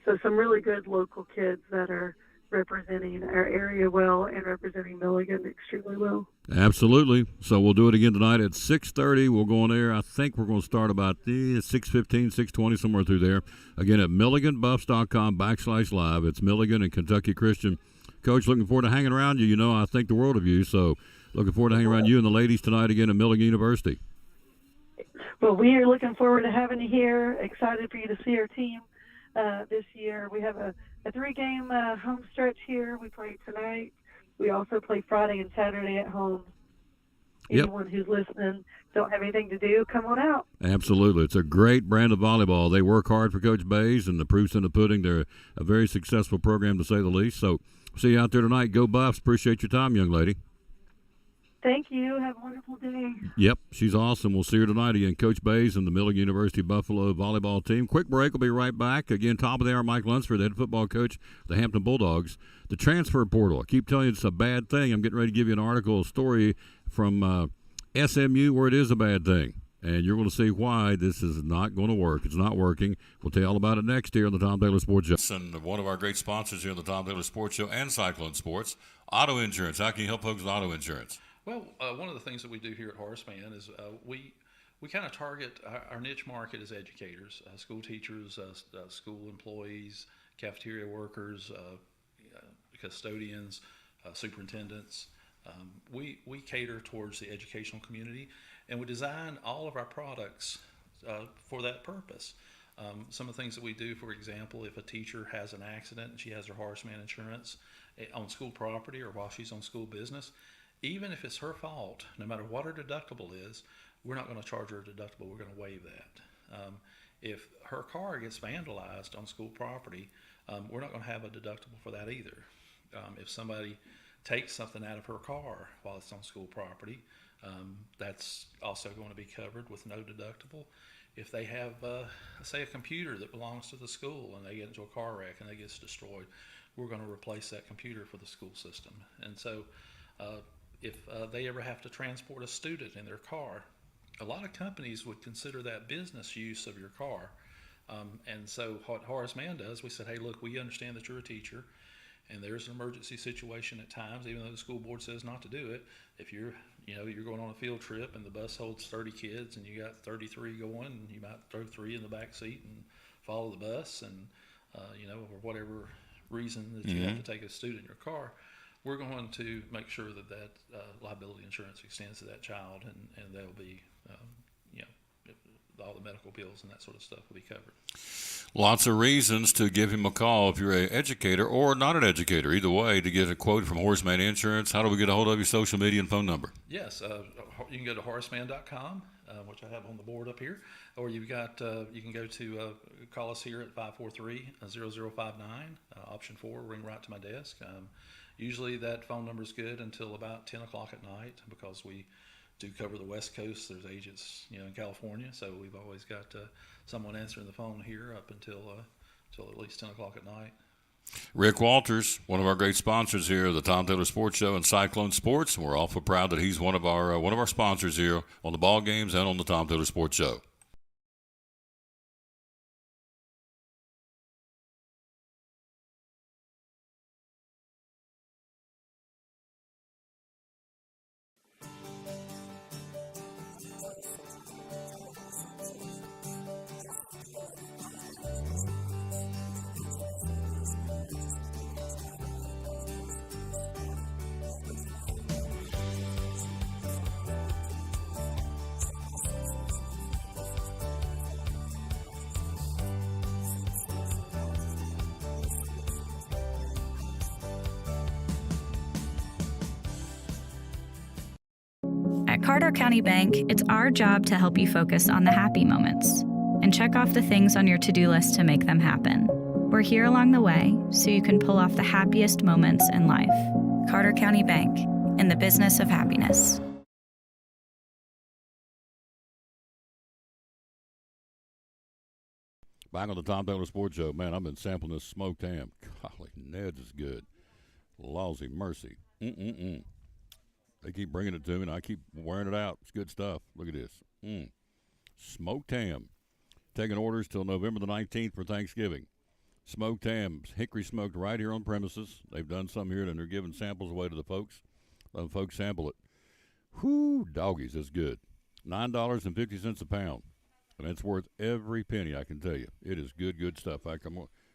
So some really good local kids that are representing our area well and representing Milligan extremely well. Absolutely. So we'll do it again tonight at 6:30. We'll go on there. I think we're going to start about 6:15, 6:20, somewhere through there. Again, at milliganbuffs.com/live. It's Milligan and Kentucky Christian. Coach, looking forward to hanging around you. You know I think the world of you, so looking forward to hanging around you and the ladies tonight again at Milligan University. Well, we are looking forward to having you here. Excited for you to see our team this year. We have a 3-game home stretch here. We play tonight. We also play Friday and Saturday at home. Anyone who's listening, don't have anything to do, come on out. Absolutely. It's a great brand of volleyball. They work hard for Coach Bays, and the proof's in the pudding. They're a very successful program, to say the least. So see you out there tonight. Go Buffs. Appreciate your time, young lady. Thank you. Have a wonderful day. Yep, she's awesome. We'll see her tonight again. Coach Bays and the Milligan University Buffalo volleyball team. Quick break. We'll be right back. Again, top of the hour, Mike Lunsford, the head football coach, the Hampton Bulldogs. The transfer portal. I keep telling you it's a bad thing. I'm getting ready to give you an article, a story from SMU where it is a bad thing. And you're going to see why this is not going to work. It's not working. We'll tell you all about it next here on the Tom Taylor Sports Show. And one of our great sponsors here on the Tom Taylor Sports Show and Cyclone Sports, auto insurance. How can you help folks with auto insurance? Well, one of the things that we do here at Horace Mann is we kind of target our niche market as educators, school teachers, school employees, cafeteria workers, custodians, superintendents. We cater towards the educational community, and we design all of our products for that purpose. Some of the things that we do, for example, if a teacher has an accident and she has her Horace Mann insurance on school property or while she's on school business, even if it's her fault, no matter what her deductible is, we're not going to charge her a deductible. We're going to waive that. If her car gets vandalized on school property, we're not going to have a deductible for that either. If somebody takes something out of her car while it's on school property, that's also going to be covered with no deductible. If they have, say, a computer that belongs to the school and they get into a car wreck and it gets destroyed, we're going to replace that computer for the school system. And so if they ever have to transport a student in their car, a lot of companies would consider that business use of your car. And so what Horace Mann does, we said, hey, look, we understand that you're a teacher and there's an emergency situation at times, even though the school board says not to do it. If you're going on a field trip and the bus holds 30 kids and you got 33 going, and you might throw 3 in the back seat and follow the bus, and for whatever reason that you have to take a student in your car, we're going to make sure that liability insurance extends to that child, and there'll be, all the medical bills and that sort of stuff will be covered. Lots of reasons to give him a call if you're an educator or not an educator. Either way, to get a quote from Horace Mann Insurance. How do we get a hold of you? Social media and phone number? Yes, you can go to horacemann.com, which I have on the board up here, or you can go to call us here at 543-0059, option 4, ring right to my desk. Usually that phone number is good until about 10 o'clock at night because we do cover the West Coast. There's agents, in California, so we've always got someone answering the phone here up until at least 10 o'clock at night. Rick Walters, one of our great sponsors here, the Tom Taylor Sports Show and Cyclone Sports. We're awful proud that he's one of our sponsors here on the ball games and on the Tom Taylor Sports Show. At Carter County Bank, it's our job to help you focus on the happy moments and check off the things on your to-do list to make them happen. We're here along the way so you can pull off the happiest moments in life. Carter County Bank, in the business of happiness. Back on the Tom Taylor Sports Show. Man, I've been sampling this smoked ham. Golly, Ned's is good. Lousy mercy. They keep bringing it to me, and I keep wearing it out. It's good stuff. Look at this. Smoked ham. Taking orders till November the 19th for Thanksgiving. Smoked hams, hickory smoked right here on premises. They've done some here, and they're giving samples away to the folks. Let the folks sample it. Whoo, doggies, that's good. $9.50 a pound. And it's worth every penny, I can tell you. It is good, good stuff. I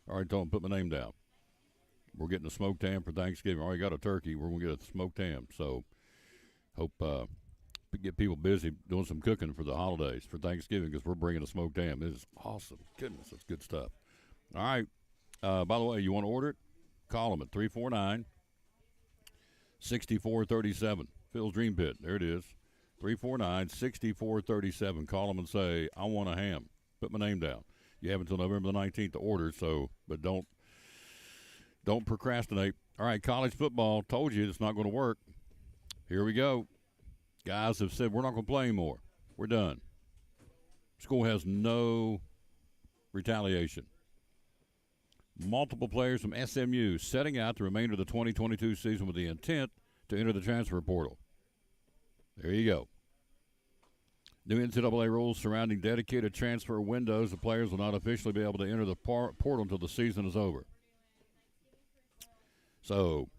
already told them to put my name down. We're getting a smoked ham for Thanksgiving. Already got a turkey. We're going to get a smoked ham. So hope get people busy doing some cooking for the holidays, for Thanksgiving, because we're bringing a smoked ham. It is awesome. Goodness, that's good stuff. All right. By the way, you want to order it? Call them at 349-6437. Phil's Dream Pit. There it is. 349-6437. Call them and say, I want a ham. Put my name down. You have until November the 19th to order, but don't procrastinate. All right, college football. Told you it's not going to work. Here we go. Guys have said, we're not going to play anymore. We're done. School has no retaliation. Multiple players from SMU setting out the remainder of the 2022 season with the intent to enter the transfer portal. There you go. New NCAA rules surrounding dedicated transfer windows. The players will not officially be able to enter the portal until the season is over. So,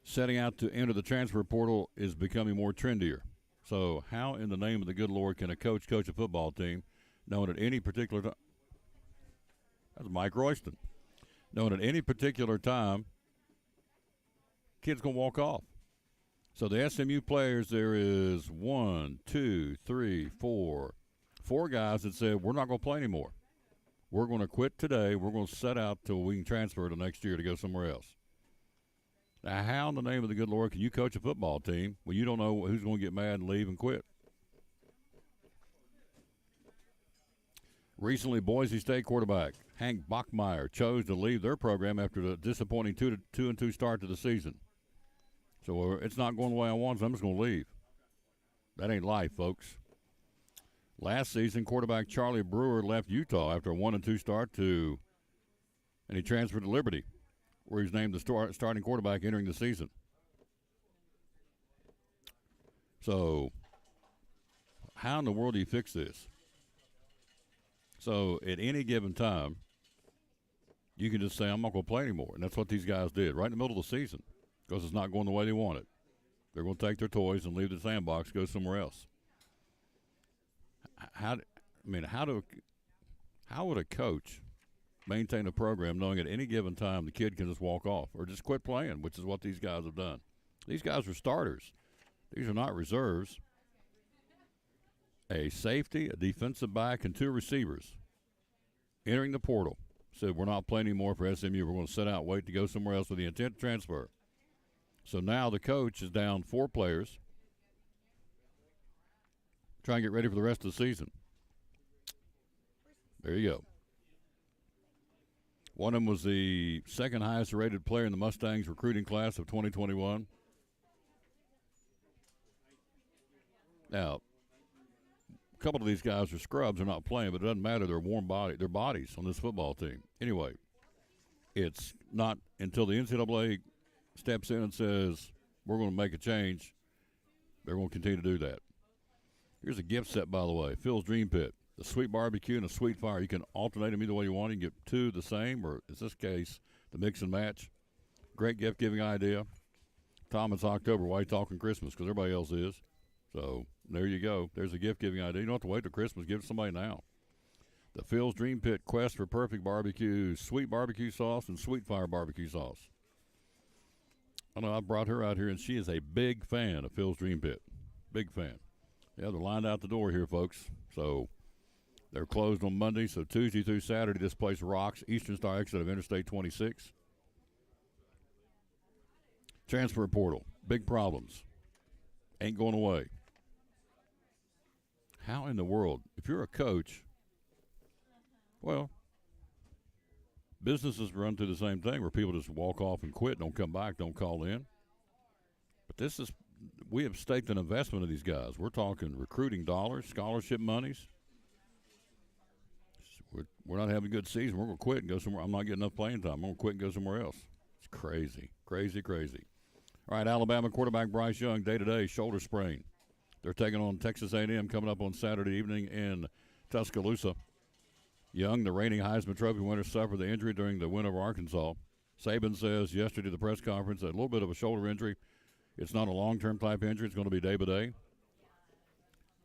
setting out to enter the transfer portal is becoming more trendier. So, how in the name of the good Lord can a coach a football team knowing at any particular time? That's Mike Royston. Knowing at any particular time, kid's going to walk off. So the SMU players, there is 4 guys that said, we're not going to play anymore. We're going to quit today. We're going to set out till we can transfer to next year to go somewhere else. Now, how in the name of the good Lord can you coach a football team when you don't know who's going to get mad and leave and quit? Recently, Boise State quarterback Hank Bachmeier chose to leave their program after the disappointing 2-2 start to the season. So it's not going the way I want, so I'm just going to leave. That ain't life, folks. Last season, quarterback Charlie Brewer left Utah after a 1-2 start and he transferred to Liberty, where he was named the starting quarterback entering the season. So how in the world do you fix this? So at any given time, you can just say, I'm not going to play anymore. And that's what these guys did right in the middle of the season, because it's not going the way they want it. They're going to take their toys and leave the sandbox, go somewhere else. How would a coach maintain a program knowing at any given time the kid can just walk off or just quit playing, which is what these guys have done? These guys are starters. These are not reserves. A safety, a defensive back, and 2 receivers entering the portal said, we're not playing anymore for SMU. We're going to sit out, wait to go somewhere else with the intent to transfer. So now the coach is down 4 players, trying to get ready for the rest of the season. There you go. One of them was the second highest rated player in the Mustangs recruiting class of 2021. Now, a couple of these guys are scrubs. They're not playing, but it doesn't matter. They're warm body. They're bodies on this football team. Anyway, It's not until the NCAA steps in and says, we're going to make a change, they're going to continue to do that. Here's a gift set, by the way. Phil's Dream Pit. The sweet barbecue and a sweet fire. You can alternate them either way you want. You can get two the same, or in this case, the mix and match. Great gift-giving idea. Tom, it's October. Why are you talking Christmas? Because everybody else is. So there you go. There's a gift-giving idea. You don't have to wait till Christmas. Give it to somebody now. The Phil's Dream Pit Quest for Perfect Barbecue, sweet barbecue sauce and sweet fire barbecue sauce. I know I brought her out here, and she is a big fan of Phil's Dream Pit. Big fan. Yeah, they're lined out the door here, folks. So they're closed on Monday, so Tuesday through Saturday, this place rocks. Eastern Star exit of Interstate 26. Transfer portal, big problems. Ain't going away. How in the world, if you're a coach, well, businesses run through the same thing where people just walk off and quit, don't come back, don't call in. But we have staked an investment in these guys. We're talking recruiting dollars, scholarship monies. We're not having a good season. We're going to quit and go somewhere. I'm not getting enough playing time. I'm going to quit and go somewhere else. It's crazy, crazy, crazy. All right, Alabama quarterback Bryce Young, day-to-day, shoulder sprain. They're taking on Texas A&M coming up on Saturday evening in Tuscaloosa. Young, the reigning Heisman Trophy winner, suffered the injury during the win over Arkansas. Saban says yesterday at the press conference that a little bit of a shoulder injury. It's not a long-term type injury. It's going to be day-by-day.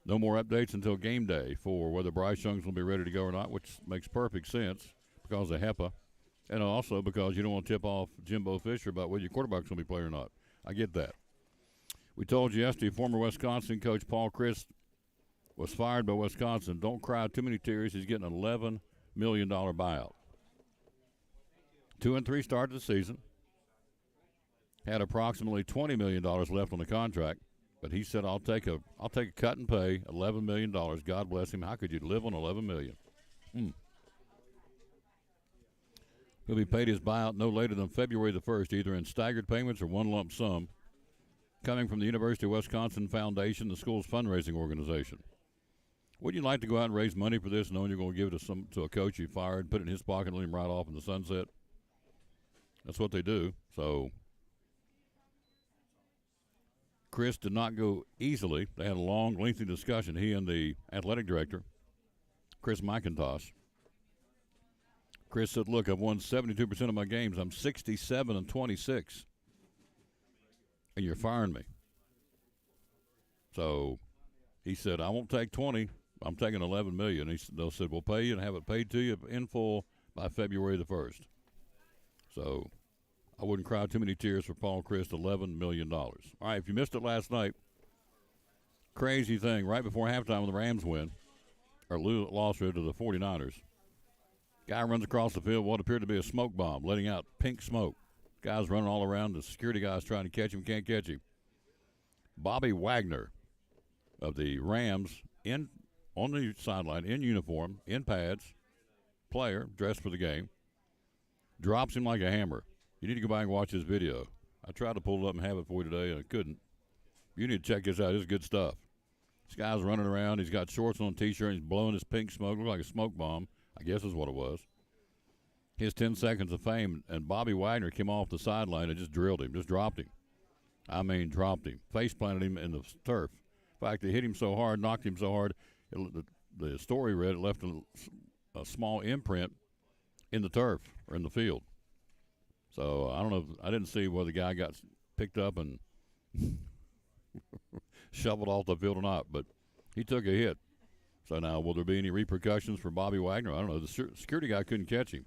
No more updates until game day for whether Bryce Young's going to be ready to go or not, which makes perfect sense because of HEPA, and also because you don't want to tip off Jimbo Fisher about whether your quarterback's going to be playing or not. I get that. We told you yesterday former Wisconsin coach Paul Chryst was fired by Wisconsin. Don't cry too many tears. He's getting an $11 million buyout. 2-3 start to the season. Had approximately $20 million left on the contract. But he said, I'll take a cut and pay $11 million. God bless him. How could you live on $11 million? He'll be paid his buyout no later than February the 1st, either in staggered payments or one lump sum, coming from the University of Wisconsin Foundation, the school's fundraising organization. Would you like to go out and raise money for this, knowing you're going to give it to a coach you fired, put it in his pocket, and let him ride off in the sunset? That's what they do. So Chris did not go easily. They had a long, lengthy discussion, he and the athletic director, Chris McIntosh. Chris said, look, I've won 72% of my games. I'm 67-26, and you're firing me. So he said, I won't take 20. I'm taking $11 million. They said, we'll pay you and have it paid to you in full by February the 1st. So I wouldn't cry too many tears for Paul Chryst, $11 million. All right, if you missed it last night, crazy thing, right before halftime when the Rams win, or lost to the 49ers, guy runs across the field, what appeared to be a smoke bomb, letting out pink smoke. Guys running all around, the security guys trying to catch him, can't catch him. Bobby Wagner of the Rams on the sideline, in uniform, in pads, player, dressed for the game, drops him like a hammer. You need to go back and watch this video. I tried to pull it up and have it for you today, and I couldn't. You need to check this out. This is good stuff. This guy's running around. He's got shorts on, T-shirt. He's blowing his pink smoke. Looks like a smoke bomb, I guess is what it was. His 10 seconds of fame, and Bobby Wagner came off the sideline and just drilled him, just dropped him. I mean, dropped him. Face planted him in the turf. In fact, they hit him so hard, knocked him so hard, the story read it left a small imprint in the turf or in the field. So I don't know. I didn't see whether the guy got picked up and shoveled off the field or not, but he took a hit. So now, will there be any repercussions for Bobby Wagner? I don't know. The security guy couldn't catch him.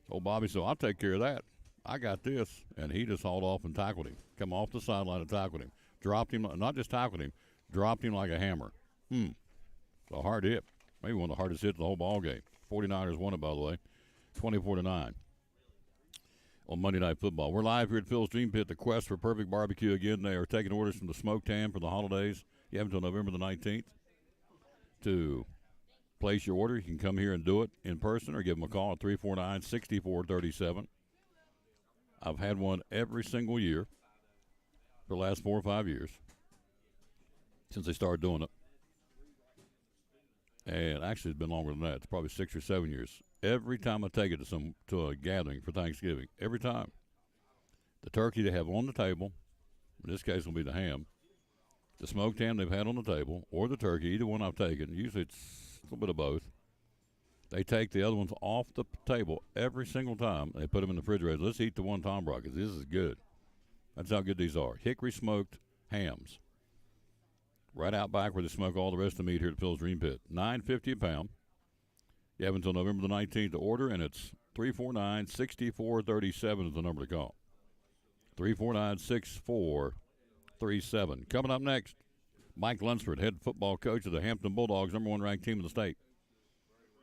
Old Bobby said, I'll take care of that. I got this. And he just hauled off and tackled him. Come off the sideline and tackled him. Dropped him, not just tackled him, dropped him like a hammer. A hard hit. Maybe one of the hardest hits of the whole ball game. 49ers won it, by the way, 24-9 on Monday Night Football. We're live here at Phil's Dream Pit, the quest for perfect barbecue. Again, they are taking orders from the Smoke Tan for the holidays. You have until November the 19th to place your order. You can come here and do it in person or give them a call at 349-6437. I've had one every single year for the last 4 or 5 years since they started doing it. And actually, it's been longer than that. It's probably 6 or 7 years. every time I take it to a gathering for Thanksgiving. Every time. The turkey they have on the table, in this case will be the ham, the smoked ham they've had on the table, or the turkey, either one I've taken. Usually it's a little bit of both. They take the other ones off the table every single time. They put them in the refrigerator. Let's eat the one Tom brought, because this is good. That's how good these are. Hickory smoked hams. Right out back where they smoke all the rest of the meat here at Phil's Dream Pit. $9.50 a pound. You have until November the 19th to order, and it's 349-6437 is the number to call. 349-6437. Coming up next, Mike Lunsford, head football coach of the Hampton Bulldogs, number 1 ranked team in the state.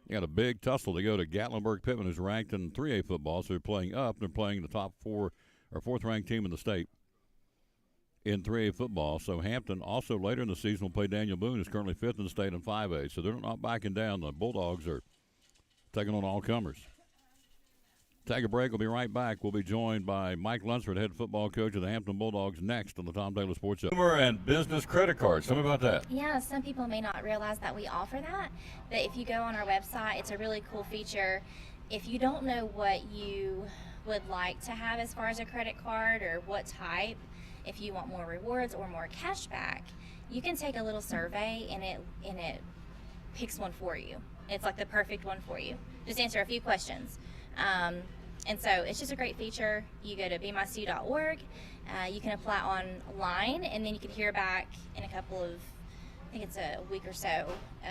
You got a big tussle to go to Gatlinburg-Pittman, who's ranked in 3A football, so they're playing up. They're playing the top 4 or 4th ranked team in the state in 3A football. So Hampton also later in the season will play Daniel Boone, who's currently 5th in the state in 5A. So they're not backing down. The Bulldogs are taking on all comers. Take a break. We'll be right back. We'll be joined by Mike Lunsford, head football coach of the Hampton Bulldogs, next on the Tom Taylor Sports Show. Consumer and business credit cards. Tell me about that. Yeah, some people may not realize that we offer that, but if you go on our website, it's a really cool feature. If you don't know what you would like to have as far as a credit card or what type, if you want more rewards or more cash back, you can take a little survey and it picks one for you. It's like the perfect one for you. Just answer a few questions. And so it's just a great feature. You go to bemycu.org, you can apply online, and then you can hear back in a couple of, I think it's a week or so,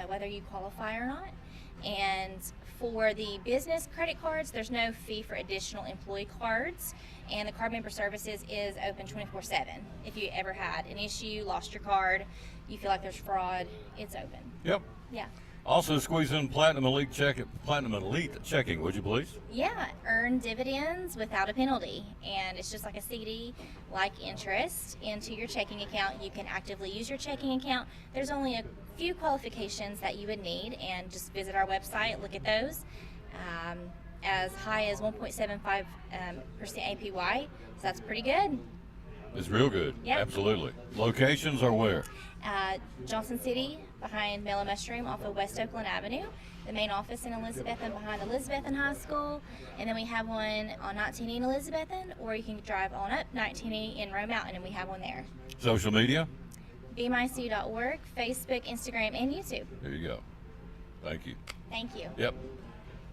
whether you qualify or not. And for the business credit cards, there's no fee for additional employee cards, and the card member services is open 24/7. If you ever had an issue, lost your card, you feel like there's fraud, it's open. Yep. Yeah. Also squeeze in Platinum Elite checking, would you please? Yeah, earn dividends without a penalty, and it's just like a CD, like interest into your checking account. You can actively use your checking account. There's only a few qualifications that you would need, and just visit our website, look at those. As high as 1.75% APY, so that's pretty good. It's real good. Yep. Absolutely. Locations are where? Johnson City, behind Mellow Mushroom off of West Oakland Avenue. The main office in Elizabethton behind Elizabethton High School. And then we have one on 19E in Elizabethton, or you can drive on up 19E in Rome Mountain, and we have one there. Social media? bemycu.org, Facebook, Instagram, and YouTube. There you go. Thank you. Thank you. Yep.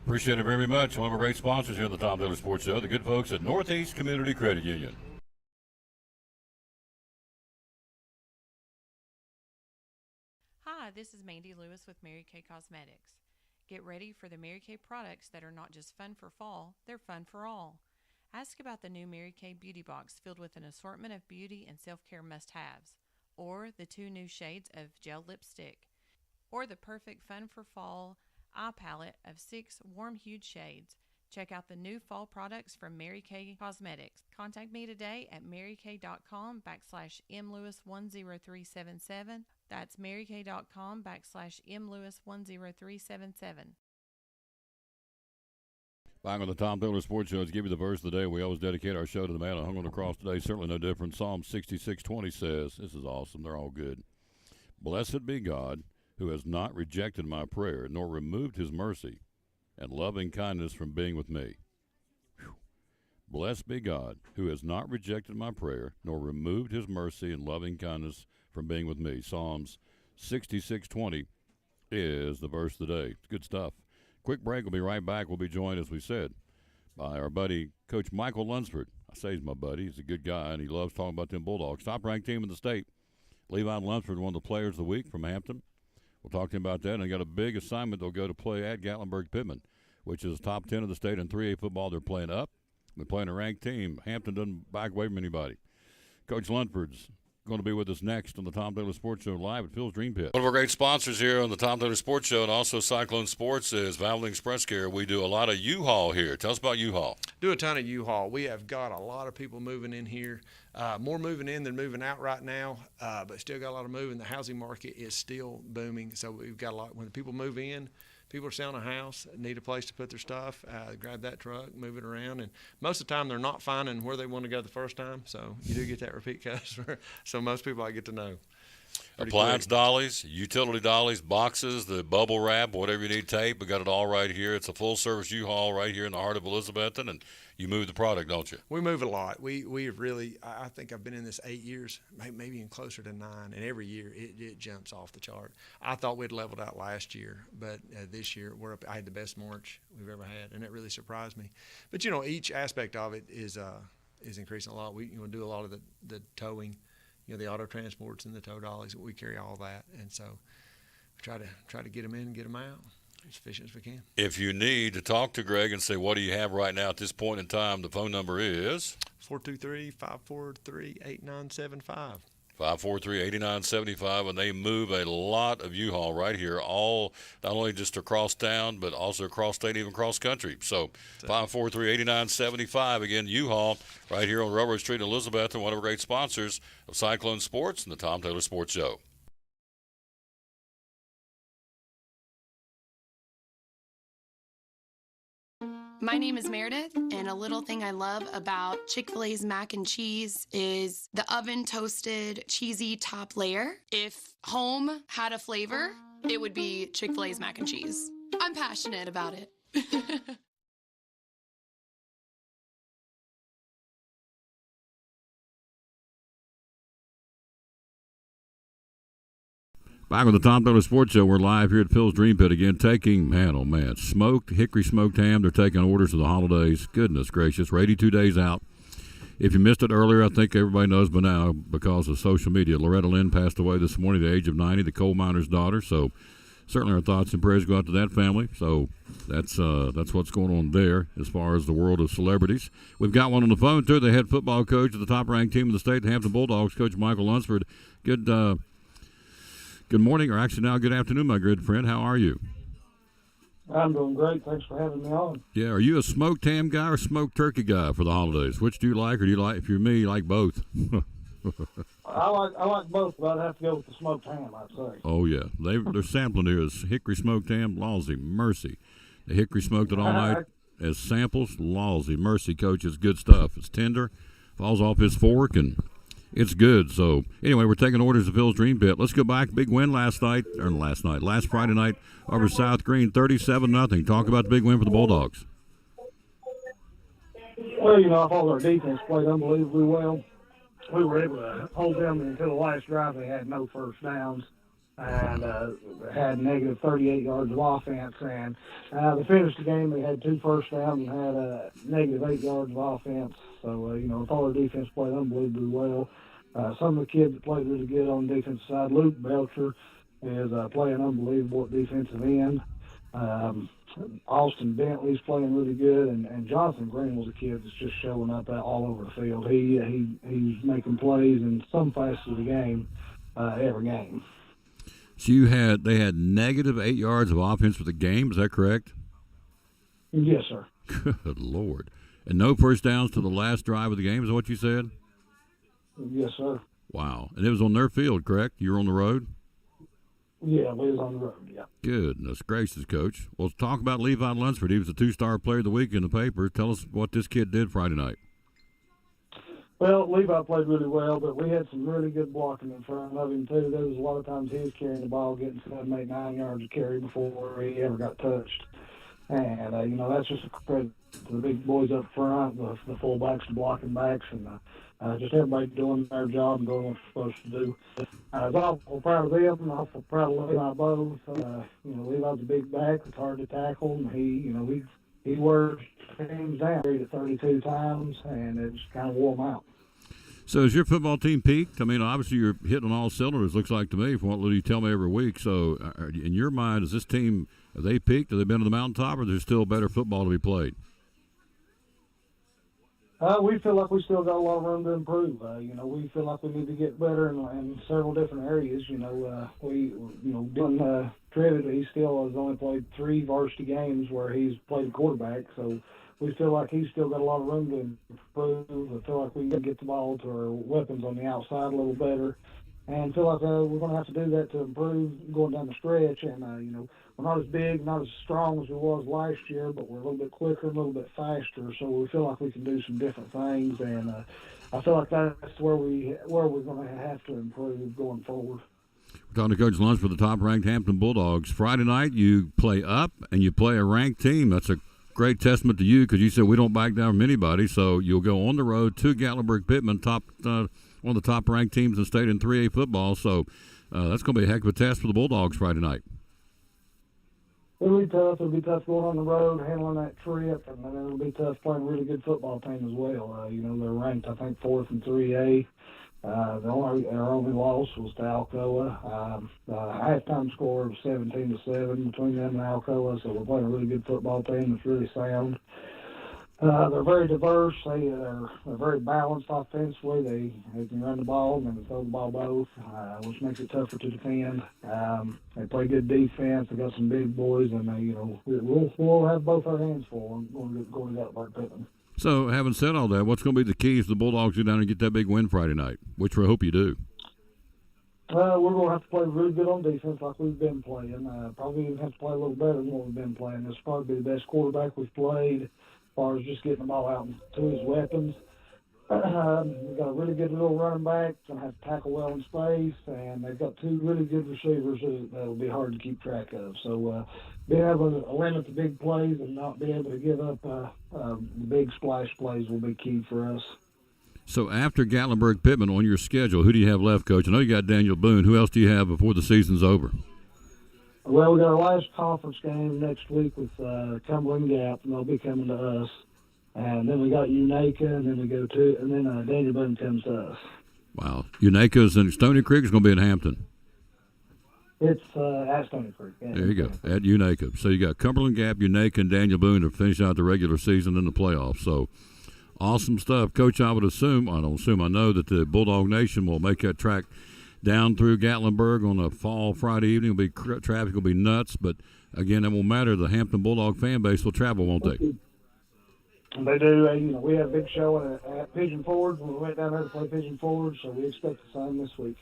Appreciate it very much. One of our great sponsors here at the Tom Taylor Sports Show, the good folks at Northeast Community Credit Union. Hi, this is Mandy Lewis with Mary Kay Cosmetics. Get ready for the Mary Kay products that are not just fun for fall, they're fun for all. Ask about the new Mary Kay Beauty Box filled with an assortment of beauty and self-care must-haves, or the 2 new shades of gel lipstick, or the perfect fun for fall eye palette of 6 warm-hued shades. Check out the new fall products from Mary Kay Cosmetics. Contact me today at marykay.com/mlewis10377. That's marykay.com/mlewis10377. Back on the Tom Taylor Sports Show, to give you the verse of the day. We always dedicate our show to the man that hung on the cross today. Certainly no different. Psalm 66:20 says, this is awesome. They're all good. Blessed be God, who has not rejected my prayer, nor removed his mercy and loving kindness from being with me. Whew. Blessed be God, who has not rejected my prayer, nor removed his mercy and loving kindness from being with me. Psalms 66:20 is the verse of the day. It's good stuff. Quick break. We'll be right back. We'll be joined, as we said, by our buddy, Coach Michael Lunsford. I say he's my buddy. He's a good guy, and he loves talking about them Bulldogs. Top-ranked team in the state. Levi Lunsford, one of the players of the week from Hampton. We'll talk to him about that. And they got a big assignment. They'll go to play at Gatlinburg-Pittman, which is top 10 of the state in 3A football. They're playing up. They're playing a ranked team. Hampton doesn't back away from anybody. Coach Lunsford's going to be with us next on the Tom Taylor Sports Show live at Phil's Dream Pit. One of our great sponsors here on the Tom Taylor Sports Show and also Cyclone Sports is Valvoline Express Care. We do a lot of U-Haul here. Tell us about U-Haul. Do a ton of U-Haul. We have got a lot of people moving in here, more moving in than moving out right now, but still got a lot of moving. The housing market is still booming, so we've got a lot. When people move in, people are selling a house, need a place to put their stuff, grab that truck, move it around. And most of the time they're not finding where they want to go the first time, so you do get that repeat customer. So most people I get to know. Appliance dollies, utility dollies, boxes, the bubble wrap, whatever you need, tape. We got it all right here. It's a full-service U-Haul right here in the heart of Elizabethton, and you move the product, don't you? We move a lot. We have really, I think I've been in this 8 years, maybe even closer to 9, and every year it jumps off the chart. I thought we'd leveled out last year, but this year we're up. I had the best March we've ever had, and it really surprised me. But, each aspect of it is increasing a lot. We do a lot of the towing, the auto transports and the tow dollies. We carry all that, and so we try to get them in and get them out as efficient as we can. If you need to talk to Greg and say, what do you have right now at this point in time, the phone number is 423-543-8975. 543-8975, and they move a lot of U-Haul right here, all not only just across town, but also across state, even cross country. So 543-8975, again, U-Haul right here on Railroad Street in Elizabeth, and one of our great sponsors of Cyclone Sports and the Tom Taylor Sports Show. My name is Meredith, and a little thing I love about Chick-fil-A's mac and cheese is the oven-toasted, cheesy top layer. If home had a flavor, it would be Chick-fil-A's mac and cheese. I'm passionate about it. Back with the Tom Taylor Sports Show. We're live here at Phil's Dream Pit again, taking, smoked hickory smoked ham. They're taking orders for the holidays. Goodness gracious, we're 82 days out. If you missed it earlier, I think everybody knows by now because of social media. Loretta Lynn passed away this morning at the age of 90, the coal miner's daughter. So certainly our thoughts and prayers go out to that family. So that's what's going on there as far as the world of celebrities. We've got one on the phone, too, the head football coach of the top-ranked team in the state, the Hampton Bulldogs, Coach Michael Lunsford. Good morning, or actually now good afternoon, my good friend. How are you? I'm doing great. Thanks for having me on. Yeah, are you a smoked ham guy or smoked turkey guy for the holidays? Which do you like, or do you like, if you're me, you like both? I like both, but I'd have to go with the smoked ham, I'd say. Oh, yeah. They're sampling here as hickory smoked ham. Lousy mercy. The hickory smoked it all night as samples. Lousy mercy, Coach. It's good stuff. It's tender, falls off his fork, and it's good. So, anyway, we're taking orders of Phil's Dream Pit. Let's go back. Big win last Friday night over South Green, 37-0. Talk about the big win for the Bulldogs. Well, I thought our defense played unbelievably well. We were able to hold them until the last drive. They had no first downs and had negative 38 yards of offense. And they finished the game. They had 2 first downs and had negative 8 yards of offense. So, I thought our defense played unbelievably well. Some of the kids that played really good on the defensive side, Luke Belcher is playing unbelievable at defensive end. Austin Bentley's playing really good, and Jonathan Green was a kid that's just showing up all over the field. He's making plays in some facets of the game every game. So they had negative 8 yards of offense for the game. Is that correct? Yes, sir. Good Lord. And no first downs to the last drive of the game, is that what you said? Yes, sir. Wow. And it was on their field, correct? You were on the road? Yeah, we was on the road, yeah. Goodness gracious, Coach. Well, talk about Levi Lunsford. He was the 2-star player of the week in the paper. Tell us what this kid did Friday night. Well, Levi played really well, but we had some really good blocking in front of him, too. There was a lot of times he was carrying the ball, getting 7, 8, 9 yards of carry before he ever got touched. And, that's just a credit to the big boys up front, the fullbacks, the blocking backs, and just everybody doing their job and doing what they're supposed to do. I was awful proud of them and awful proud of Levi both. Levi's a big back. It's hard to tackle, and he wears teams down 32 times, and it just kind of wore him out. So has your football team peaked? I mean, obviously you're hitting on all cylinders, looks like to me, from what you tell me every week. So in your mind, is this team, have they peaked? Have they been to the mountaintop, or there's still better football to be played? We feel like we still got a lot of room to improve. We feel like we need to get better in several different areas. Dylan Trivett, he still has only played 3 varsity games where he's played quarterback. So we feel like he's still got a lot of room to improve. I feel like we can get the ball to our weapons on the outside a little better. And feel like we're going to have to do that to improve going down the stretch. And, we're not as big, not as strong as we was last year, but we're a little bit quicker, a little bit faster. So we feel like we can do some different things. And I feel like that's where we're going to have to improve going forward. Talking to Coach Lunsford, the top-ranked Hampton Bulldogs. Friday night, you play up and you play a ranked team. That's a great testament to you because you said we don't back down from anybody. So you'll go on the road to Gatlinburg-Pittman, one of the top-ranked teams in the state in 3A football. So that's going to be a heck of a test for the Bulldogs Friday night. It'll be tough. It'll be tough going on the road, handling that trip, and then it'll be tough playing a really good football team as well. They're ranked, I think, 4th in 3A. Our only loss was to Alcoa. Halftime score of 17-7 between them and Alcoa, so we're playing a really good football team that's really sound. They're very diverse. They're very balanced offensively. They can run the ball and they can throw the ball both, which makes it tougher to defend. They play good defense. They got some big boys, and we'll have both our hands full going to Gatlinburg-Pittman. So, having said all that, what's going to be the keys for the Bulldogs to go down and get that big win Friday night, which we hope you do? We're going to have to play really good on defense like we've been playing. Probably even have to play a little better than what we've been playing. This will probably be the best quarterback we've played as far as just getting the ball out to his weapons. We've got a really good little running back. Going to have to tackle well in space, and they've got 2 really good receivers that will be hard to keep track of. So being able to limit the big plays and not be able to give up the big splash plays will be key for us. So after Gatlinburg-Pittman on your schedule, who do you have left, Coach? I know you got Daniel Boone. Who else do you have before the season's over? Well, we got our last conference game next week with Cumberland Gap, and they'll be coming to us. And then we got Unaka, and then Daniel Boone comes to us. Wow. Unaka's in Stony Creek is going to be in Hampton. It's at Stony Creek. Yeah, there you go, at Unaka. So you got Cumberland Gap, Unaka, and Daniel Boone to finish out the regular season and the playoffs. So awesome stuff. Coach, I know that the Bulldog Nation will make that track down through Gatlinburg on a fall Friday evening. Traffic will be nuts, but again, it won't matter. The Hampton Bulldog fan base will travel, won't they? They do. We had a big show at Pigeon Forge when we went down there to play Pigeon Forge, so we expect the same this week.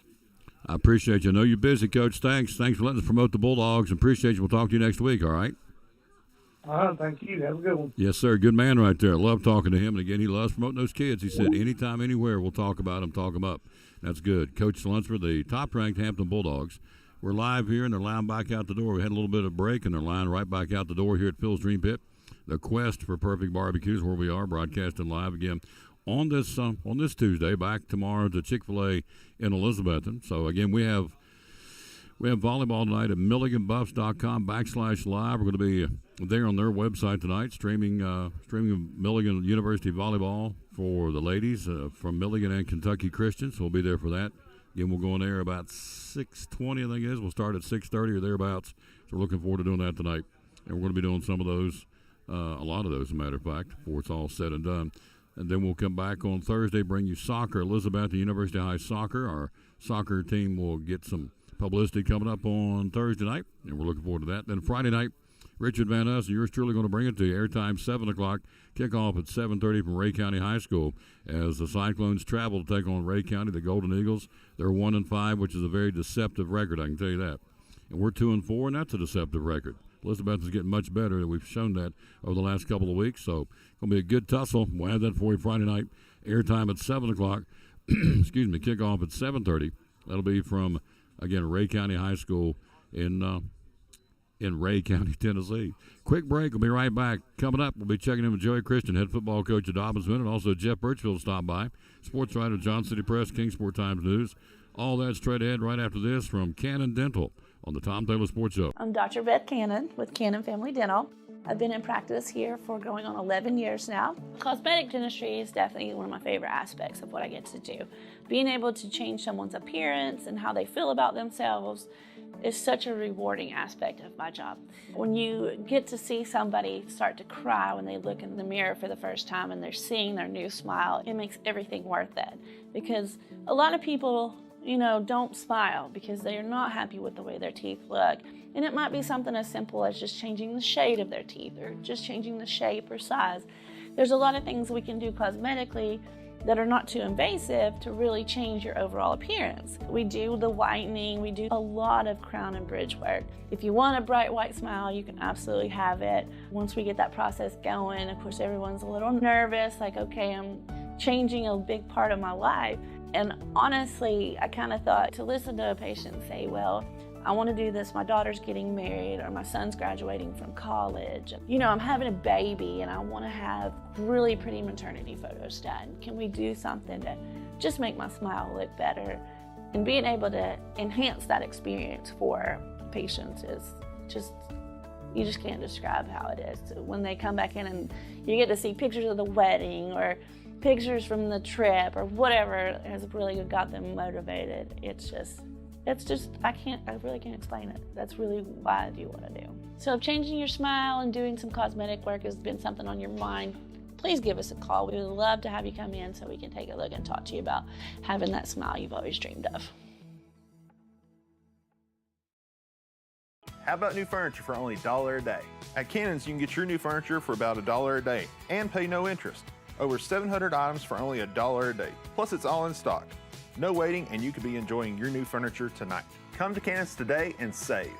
I appreciate you. I know you're busy, Coach. Thanks for letting us promote the Bulldogs. Appreciate you. We'll talk to you next week, all right? Thank you. Have a good one. Yes, sir. Good man right there. Love talking to him. And, again, he loves promoting those kids. He said anytime, anywhere, we'll talk about them, talk them up. That's good. Coach Lunsford, the top-ranked Hampton Bulldogs. We're live here, and they're lying back out the door. We had a little bit of break, and they're lying right back out the door here at Phil's Dream Pit. The quest for perfect barbecues, where we are broadcasting live again on this Tuesday. Back tomorrow to Chick-fil-A in Elizabethton. So again, we have volleyball tonight at milliganbuffs.com/live. We're going to be there on their website tonight, streaming Milligan University volleyball for the ladies from Milligan and Kentucky Christian. So we'll be there for that. Again, we'll go on there about 6:20, I think it is. We'll start at 6:30 or thereabouts. So we're looking forward to doing that tonight, and we're going to be doing some of those. A lot of those, as a matter of fact, before it's all said and done. And then we'll come back on Thursday, bring you soccer, Elizabethton University High soccer. Our soccer team will get some publicity coming up on Thursday night, and we're looking forward to that. Then Friday night, Richard Van Us and yours truly going to bring it to you. Airtime 7 o'clock, kickoff at 7:30 from Ray County High School as the Cyclones travel to take on Ray County, the Golden Eagles. They're 1-5, which is a very deceptive record, I can tell you that. And we're 2-4, and that's a deceptive record. Elizabethton's getting much better. We've shown that over the last couple of weeks. So it's going to be a good tussle. We'll have that for you Friday night. Airtime at 7 o'clock. Excuse me, kickoff at 7:30. That'll be from, again, Ray County High School in Ray County, Tennessee. Quick break. We'll be right back. Coming up, we'll be checking in with Joey Christian, head football coach at Dobbinsville, and also Jeff Birchfield will stop by. Sports writer, Johnson City Press, Kingsport Times News. All that straight ahead right after this from Cannon Dental on the Tom Taylor Sports Show. I'm Dr. Beth Cannon with Cannon Family Dental. I've been in practice here for going on 11 years now. Cosmetic dentistry is definitely one of my favorite aspects of what I get to do. Being able to change someone's appearance and how they feel about themselves is such a rewarding aspect of my job. When you get to see somebody start to cry when they look in the mirror for the first time and they're seeing their new smile, it makes everything worth it. Because a lot of people don't smile because they're not happy with the way their teeth look. And it might be something as simple as just changing the shade of their teeth or just changing the shape or size. There's a lot of things we can do cosmetically that are not too invasive to really change your overall appearance. We do the whitening, we do a lot of crown and bridge work. If you want a bright white smile, you can absolutely have it. Once we get that process going, of course everyone's a little nervous, like, okay, I'm changing a big part of my life. And honestly, I kind of thought to listen to a patient say, well, I want to do this, my daughter's getting married or my son's graduating from college. You know, I'm having a baby and I want to have really pretty maternity photos done. Can we do something to just make my smile look better? And being able to enhance that experience for patients is just, you just can't describe how it is. When they come back in and you get to see pictures of the wedding or pictures from the trip or whatever has really got them motivated, it's just, I really can't explain it. That's really why I do what I do. So if changing your smile and doing some cosmetic work has been something on your mind, please give us a call. We would love to have you come in so we can take a look and talk to you about having that smile you've always dreamed of. How about new furniture for only $1 a day? At Cannon's, you can get your new furniture for about $1 a day and pay no interest. Over 700 items for only $1 a day. Plus, it's all in stock. No waiting, and you could be enjoying your new furniture tonight. Come to Cannon's today and save.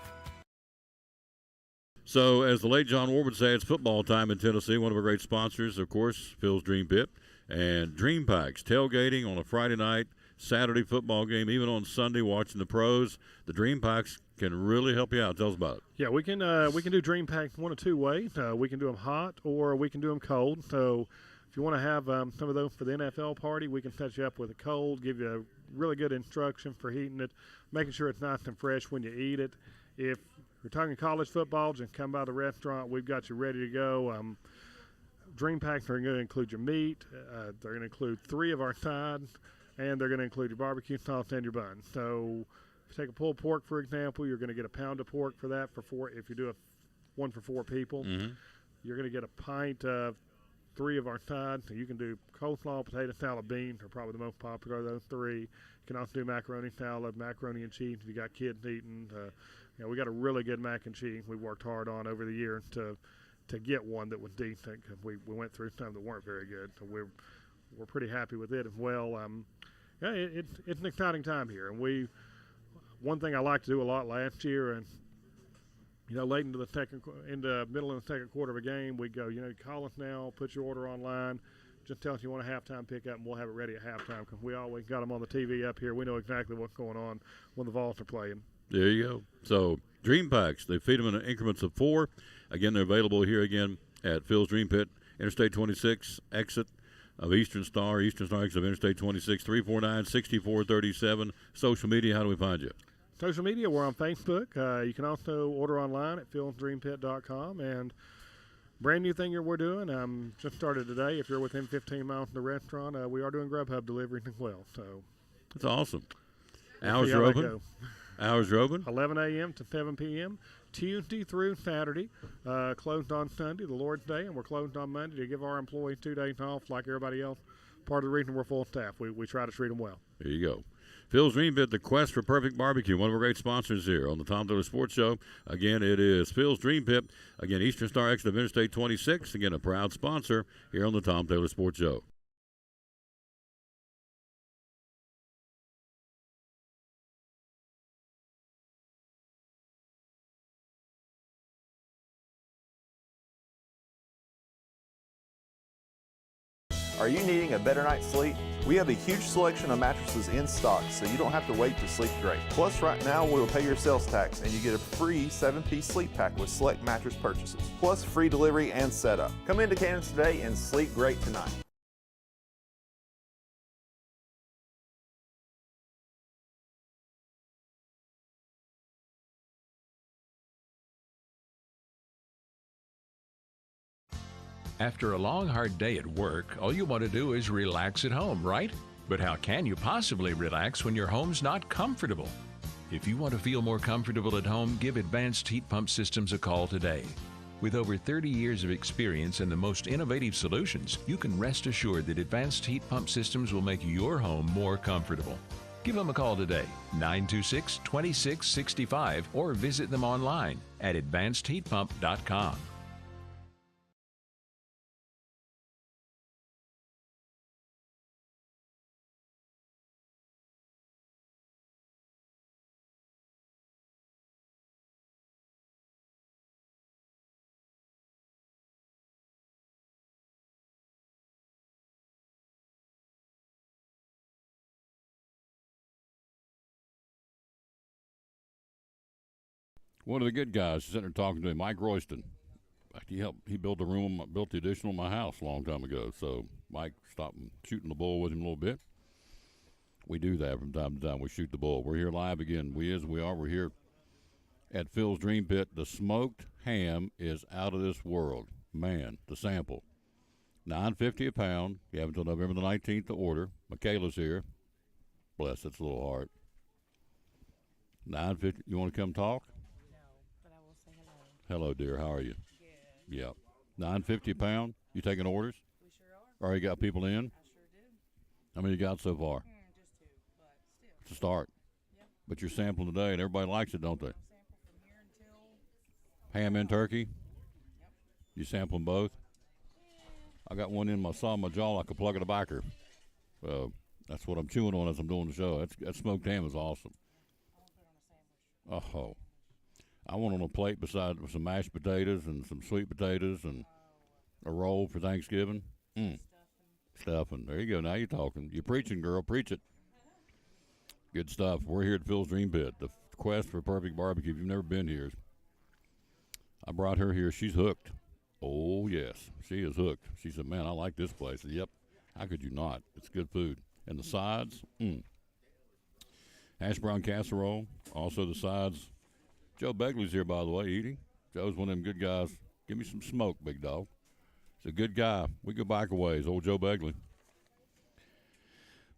So, as the late John Ward would say, it's football time in Tennessee. One of our great sponsors, of course, Phil's Dream Pit. And Dream Packs, tailgating on a Friday night, Saturday football game, even on Sunday watching the pros. The Dream Packs can really help you out. Tell us about it. Yeah, we can do Dream Packs one of two ways. We can do them hot or we can do them cold. So if you want to have some of those for the NFL party, we can set you up with a cold, give you a really good instruction for heating it, making sure it's nice and fresh when you eat it. If you're talking college football, just come by the restaurant. We've got you ready to go. Dream Packs are going to include your meat. They're going to include 3 of our sides, and they're going to include your barbecue sauce and your bun. So if you take a pulled pork, for example, you're going to get a pound of pork for that for 4. If you do one for 4 people, you're going to get a pint of 3 of our sides. So you can do coleslaw, potato salad, beans are probably the most popular of those 3. You can also do macaroni salad, macaroni and cheese if you got kids eating. We got a really good mac and cheese we worked hard on over the year to get one that was decent, because we went through some that weren't very good. So we're pretty happy with it as well. It's an exciting time here, and one thing I liked to do a lot last year, and late into the middle of the second quarter of a game, we go, call us now, put your order online, just tell us you want a halftime pickup, and we'll have it ready at halftime, because we always got them on the TV up here. We know exactly what's going on when the Vols are playing. There you go. So Dream Packs, they feed them in increments of 4. Again, they're available here again at Phil's Dream Pit, Interstate 26, exit of Eastern Star exit of Interstate 26, 349-6437. Social media, how do we find you? Social media, we're on Facebook. You can also order online at philsdreampit.com. And brand new thing we're doing, just started today. If you're within 15 miles of the restaurant, we are doing Grubhub delivery as well. So that's awesome. Hours are open. Hours are open. 11 a.m. to 7 p.m. Tuesday through Saturday. Closed on Sunday, the Lord's Day, and we're closed on Monday to give our employees 2 days off like everybody else. Part of the reason we're full staff. We try to treat them well. There you go. Phil's Dream Pit, the quest for perfect barbecue, one of our great sponsors here on the Tom Taylor Sports Show. Again, it is Phil's Dream Pit. Again, Eastern Star exit of Interstate 26. Again, a proud sponsor here on the Tom Taylor Sports Show. Are you needing a better night's sleep? We have a huge selection of mattresses in stock, so you don't have to wait to sleep great. Plus, right now, we'll pay your sales tax, and you get a free 7-piece sleep pack with select mattress purchases. Plus, free delivery and setup. Come into Cannon's today and sleep great tonight. After a long, hard day at work, all you want to do is relax at home, right? But how can you possibly relax when your home's not comfortable? If you want to feel more comfortable at home, give Advanced Heat Pump Systems a call today. With over 30 years of experience and the most innovative solutions, you can rest assured that Advanced Heat Pump Systems will make your home more comfortable. Give them a call today, 926-2665, or visit them online at advancedheatpump.com. One of the good guys sitting there talking to him, Mike Royston. In fact, he built built the addition on my house a long time ago. So Mike stopped shooting the bull with him a little bit. We do that from time to time. We shoot the bull. We're here live again. We're here at Phil's Dream Pit. The smoked ham is out of this world. Man, the sample. $9.50 a pound. You have until November the 19th to order. Michaela's here. Bless its little heart. $9.50. You want to come talk? No, but I will say hello. Hello, dear. How are you? Good. Yep. $9.50 a pound. You taking orders? We sure are. Already got people in? I sure do. How many you got so far? Just two, but still. To start. Yep. But you're sampling today, and everybody likes it, don't they? Sample from here until. Ham and turkey? Yep. You sampling both? I got one in my jaw like a plug of tobacco. That's what I'm chewing on as I'm doing the show. That smoked ham is awesome. Oh, I want on a plate beside with some mashed potatoes and some sweet potatoes and a roll for Thanksgiving. Stuffing. There you go. Now you're talking. You're preaching, girl. Preach it. Good stuff. We're here at Phil's Dream Pit, the quest for perfect barbecue. If you've never been here, I brought her here. She's hooked. Oh, yes. She is hooked. She said, man, I like this place. I said, yep. How could you not? It's good food. And the sides, hash brown casserole. Also the sides. Joe Begley's here, by the way, eating. Joe's one of them good guys. Give me some smoke, big dog. He's a good guy. We go back a ways. Old Joe Begley.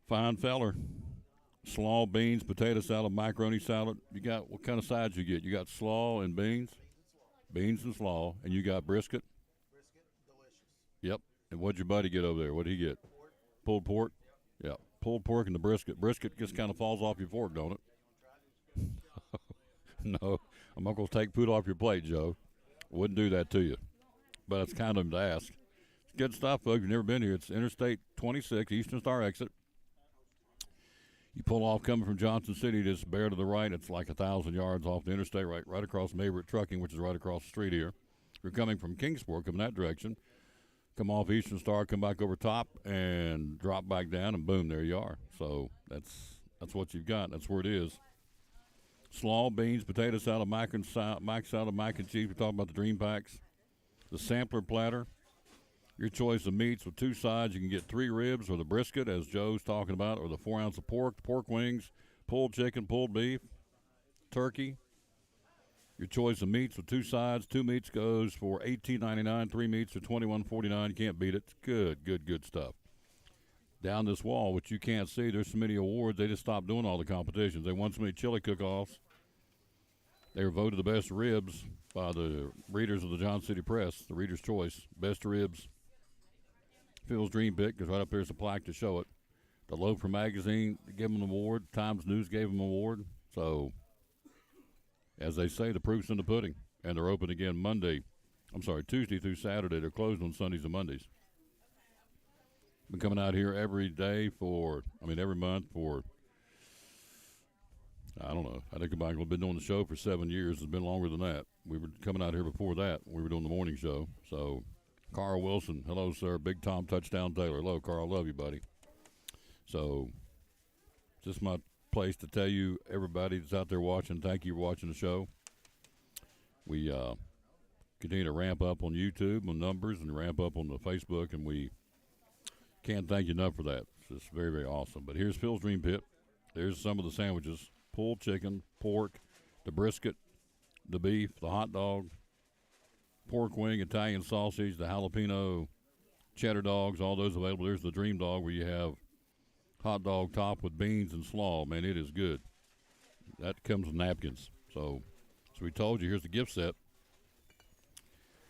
Fine feller. Slaw, beans, potato salad, macaroni salad. You got, what kind of sides you get? You got slaw and beans? Beans and slaw. And you got brisket? Brisket, delicious. Yep. And what'd your buddy get over there? What'd he get? Pulled pork? Yeah. Pulled pork and the brisket. Brisket just kind of falls off your fork, don't it? No. I'm not going to take food off your plate, Joe. Wouldn't do that to you. But it's kind of him to ask. It's good stuff, folks. If you've never been here, it's Interstate 26, Eastern Star exit. You pull off coming from Johnson City, just bear to the right. It's like 1,000 yards off the interstate, right across from Averett Trucking, which is right across the street here. If you're coming from Kingsport, coming that direction, come off Eastern Star, come back over top, and drop back down, and boom, there you are. So that's what you've got. That's where it is. Slaw, beans, potato salad, mac salad, mac and cheese. We're talking about the dream packs. The sampler platter. Your choice of meats with two sides. You can get 3 ribs or the brisket, as Joe's talking about, or the 4 ounce of pork wings, pulled chicken, pulled beef, turkey. Your choice of meats with 2 sides. 2 meats goes for $18.99. 3 meats for $21.49. You can't beat it. It's good stuff. Down this wall, which you can't see, there's so many awards. They just stopped doing all the competitions. They won so many chili cook-offs. They were voted the best ribs by the readers of the Johnson City Press, the Reader's Choice. Best ribs. Phil's Dream Pit, because right up there's a plaque to show it. The Loafer Magazine gave them an award. Times News gave them an award. So, as they say, the proof's in the pudding. And they're open again Tuesday through Saturday. They're closed on Sundays and Mondays. Been coming out here every month for, I don't know. I think I've been doing the show for 7 years. It's been longer than that. We were coming out here before that. We were doing the morning show. So, Carl Wilson, hello, sir. Big Tom Touchdown Taylor. Hello, Carl. Love you, buddy. So, this is my place to tell you, everybody that's out there watching, thank you for watching the show. We continue to ramp up on YouTube on numbers and ramp up on the Facebook, and we can't thank you enough for that. It's just very, very awesome. But here's Phil's Dream Pit. There's some of the sandwiches. Pulled chicken, pork, the brisket, the beef, the hot dog, pork wing, Italian sausage, the jalapeno, cheddar dogs, all those available. There's the Dream Dog where you have hot dog top with beans and slaw. Man, it is good. That comes with napkins. So we told you, here's the gift set.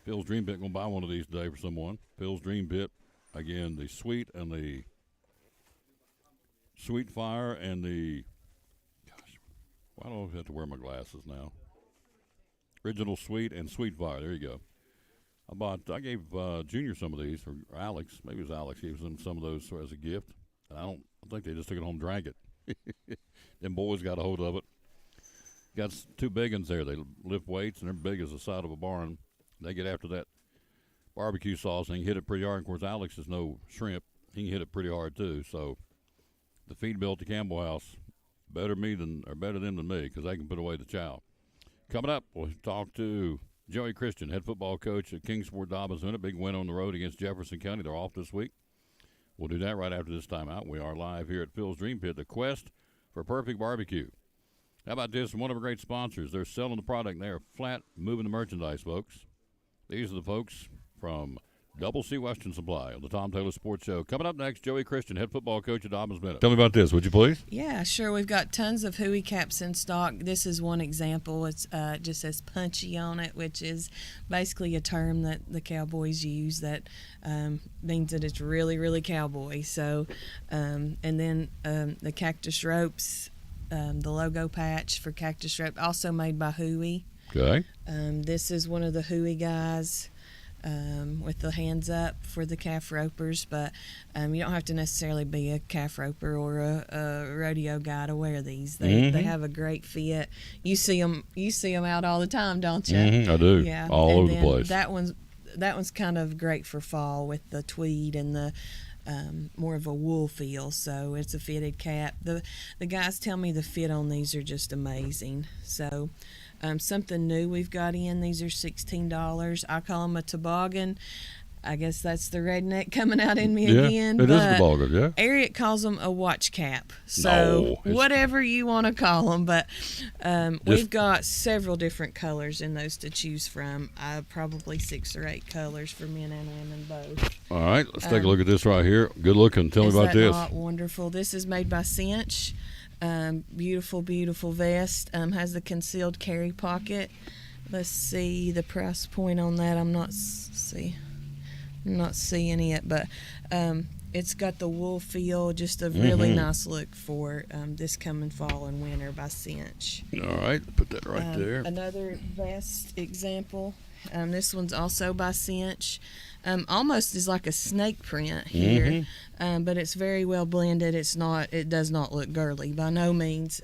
Phil's Dream Pit going to buy one of these today for someone. Phil's Dream Pit. Again, the sweet and the sweet fire and the, why do I have to wear my glasses now? Original sweet and sweet fire. There you go. I gave Junior some of these, or Alex. Maybe it was Alex. Gave them some of those as a gift. I think they just took it home and drank it. Them boys got a hold of it. Got 2 big ones there. They lift weights, and they're big as the side of a barn. They get after that barbecue sauce, and he hit it pretty hard. Of course, Alex is no shrimp. He can hit it pretty hard, too. So the feed bill at the Campbell House, better them than me, because they can put away the chow. Coming up, we'll talk to Joey Christian, head football coach at Kingsport Dobbins. A big win on the road against Jefferson County. They're off this week. We'll do that right after this timeout. We are live here at Phil's Dream Pit, the quest for perfect barbecue. How about this? One of our great sponsors. They're selling the product. They are flat moving the merchandise, folks. These are the folks from Double C Western Supply on the Tom Taylor Sports Show. Coming up next, Joey Christian, head football coach at Dobbins Meadow. Tell me about this, would you please? Yeah, sure. We've got tons of Huey caps in stock. This is one example. It's just says punchy on it, which is basically a term that the cowboys use that means that it's really, really cowboy. So, and then the cactus ropes, the logo patch for cactus rope, also made by Huey. Okay. This is one of the Huey guys. With the hands up for the calf ropers, but you don't have to necessarily be a calf roper or a rodeo guy to wear these. They have a great fit. You see them out all the time, don't you? I do. Yeah, all over the place. That one's kind of great for fall with the tweed and the more of a wool feel. So it's a fitted cap. The guys tell me the fit on these are just amazing. So. Something new we've got in. These are $16. I call them a toboggan. I guess that's the redneck coming out in me again. It is a toboggan, yeah. Eric calls them a watch cap. So whatever you want to call them. But we've got several different colors in those to choose from. Probably 6 or 8 colors for men and women both. All right, let's take a look at this right here. Good looking. Tell me about this. Isn't that wonderful? This is made by Cinch. Beautiful, beautiful vest. Has the concealed carry pocket. Let's see the price point on that. I'm not seeing it, but it's got the wool feel. Just a really nice look for this coming fall and winter by Cinch. All right, put that right there. Another vest example. This one's also by Cinch. Almost is like a snake print here, but it's very well blended. It does not look girly by no means,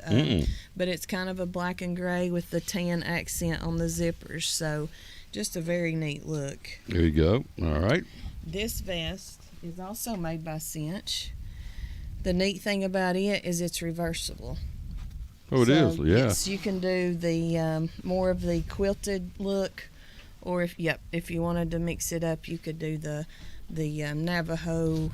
but it's kind of a black and gray with the tan accent on the zippers. So, just a very neat look. There you go. All right. This vest is also made by Cinch. The neat thing about it is it's reversible. Oh, it is. Yeah. Yes, you can do the more of the quilted look. Or if you wanted to mix it up, you could do the Navajo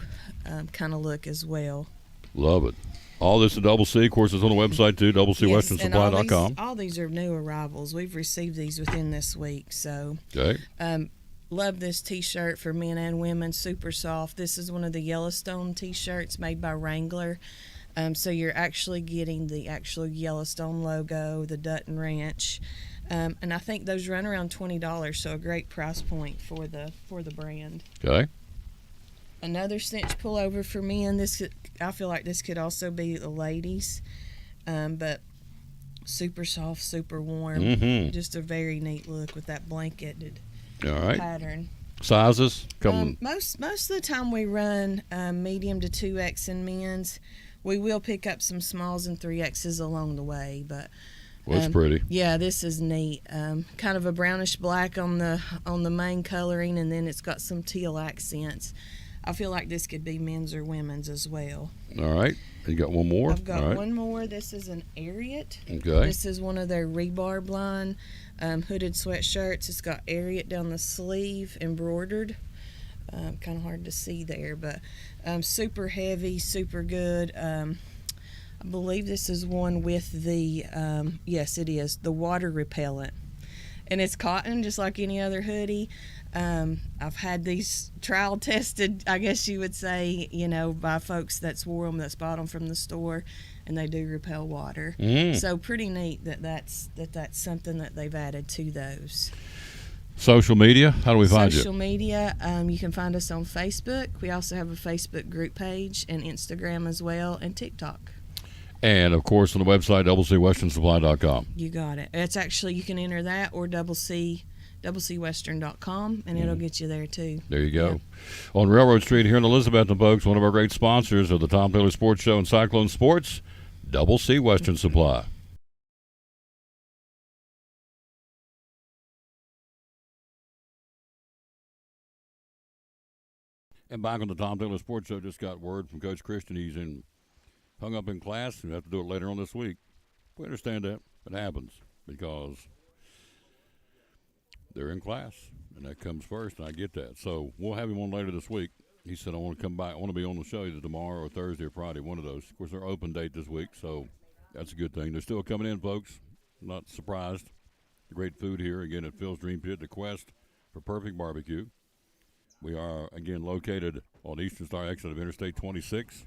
kind of look as well. Love it. All this at Double C. Of course, it's on the website too, doublecwesternsupply.com. All these are new arrivals. We've received these within this week. So, okay. Love this T-shirt for men and women. Super soft. This is one of the Yellowstone T-shirts made by Wrangler. So you're actually getting the actual Yellowstone logo, the Dutton Ranch. And I think those run around $20, so a great price point for the brand. Okay. Another cinch pullover for men. I feel like this could also be the ladies, but super soft, super warm. Just a very neat look with that blanketed pattern. Sizes? Most of the time we run medium to 2X in men's. We will pick up some smalls and 3Xs along the way, but. Well, it's pretty. Yeah, this is neat. Kind of a brownish black on the main coloring, and then it's got some teal accents. I feel like this could be men's or women's as well. All right. You got one more? I've got one more. This is an Ariat. Okay. This is one of their rebarb line hooded sweatshirts. It's got Ariat down the sleeve, embroidered. Kind of hard to see there, but super heavy, super good. I believe this is one with the, yes, it is, the water repellent. And it's cotton, just like any other hoodie. I've had these trial tested, I guess you would say, by folks that's wore them, that's bought them from the store, and they do repel water. So pretty neat that's something that they've added to those. Social media, how do we find you? Social media, you can find us on Facebook. We also have a Facebook group page and Instagram as well, and TikTok. And, of course, on the website, doublecwesternsupply.com. You got it. It's actually, you can enter that or doublecwestern.com, and it'll get you there, too. There you go. Yeah. On Railroad Street here in Elizabethton, folks, one of our great sponsors of the Tom Taylor Sports Show and Cyclone Sports, Double C Western Supply. And back on the Tom Taylor Sports Show, just got word from Coach Christian. He's hung up in class, and we have to do it later on this week. We understand that. It happens because they're in class, and that comes first, and I get that. So we'll have him on later this week. He said, I want to come back. I want to be on the show either tomorrow or Thursday or Friday, one of those. Of course, they're open date this week, so that's a good thing. They're still coming in, folks. Not surprised. Great food here, again, at Phil's Dream Pit, the quest for perfect barbecue. We are, again, located on the Eastern Star exit of Interstate 26.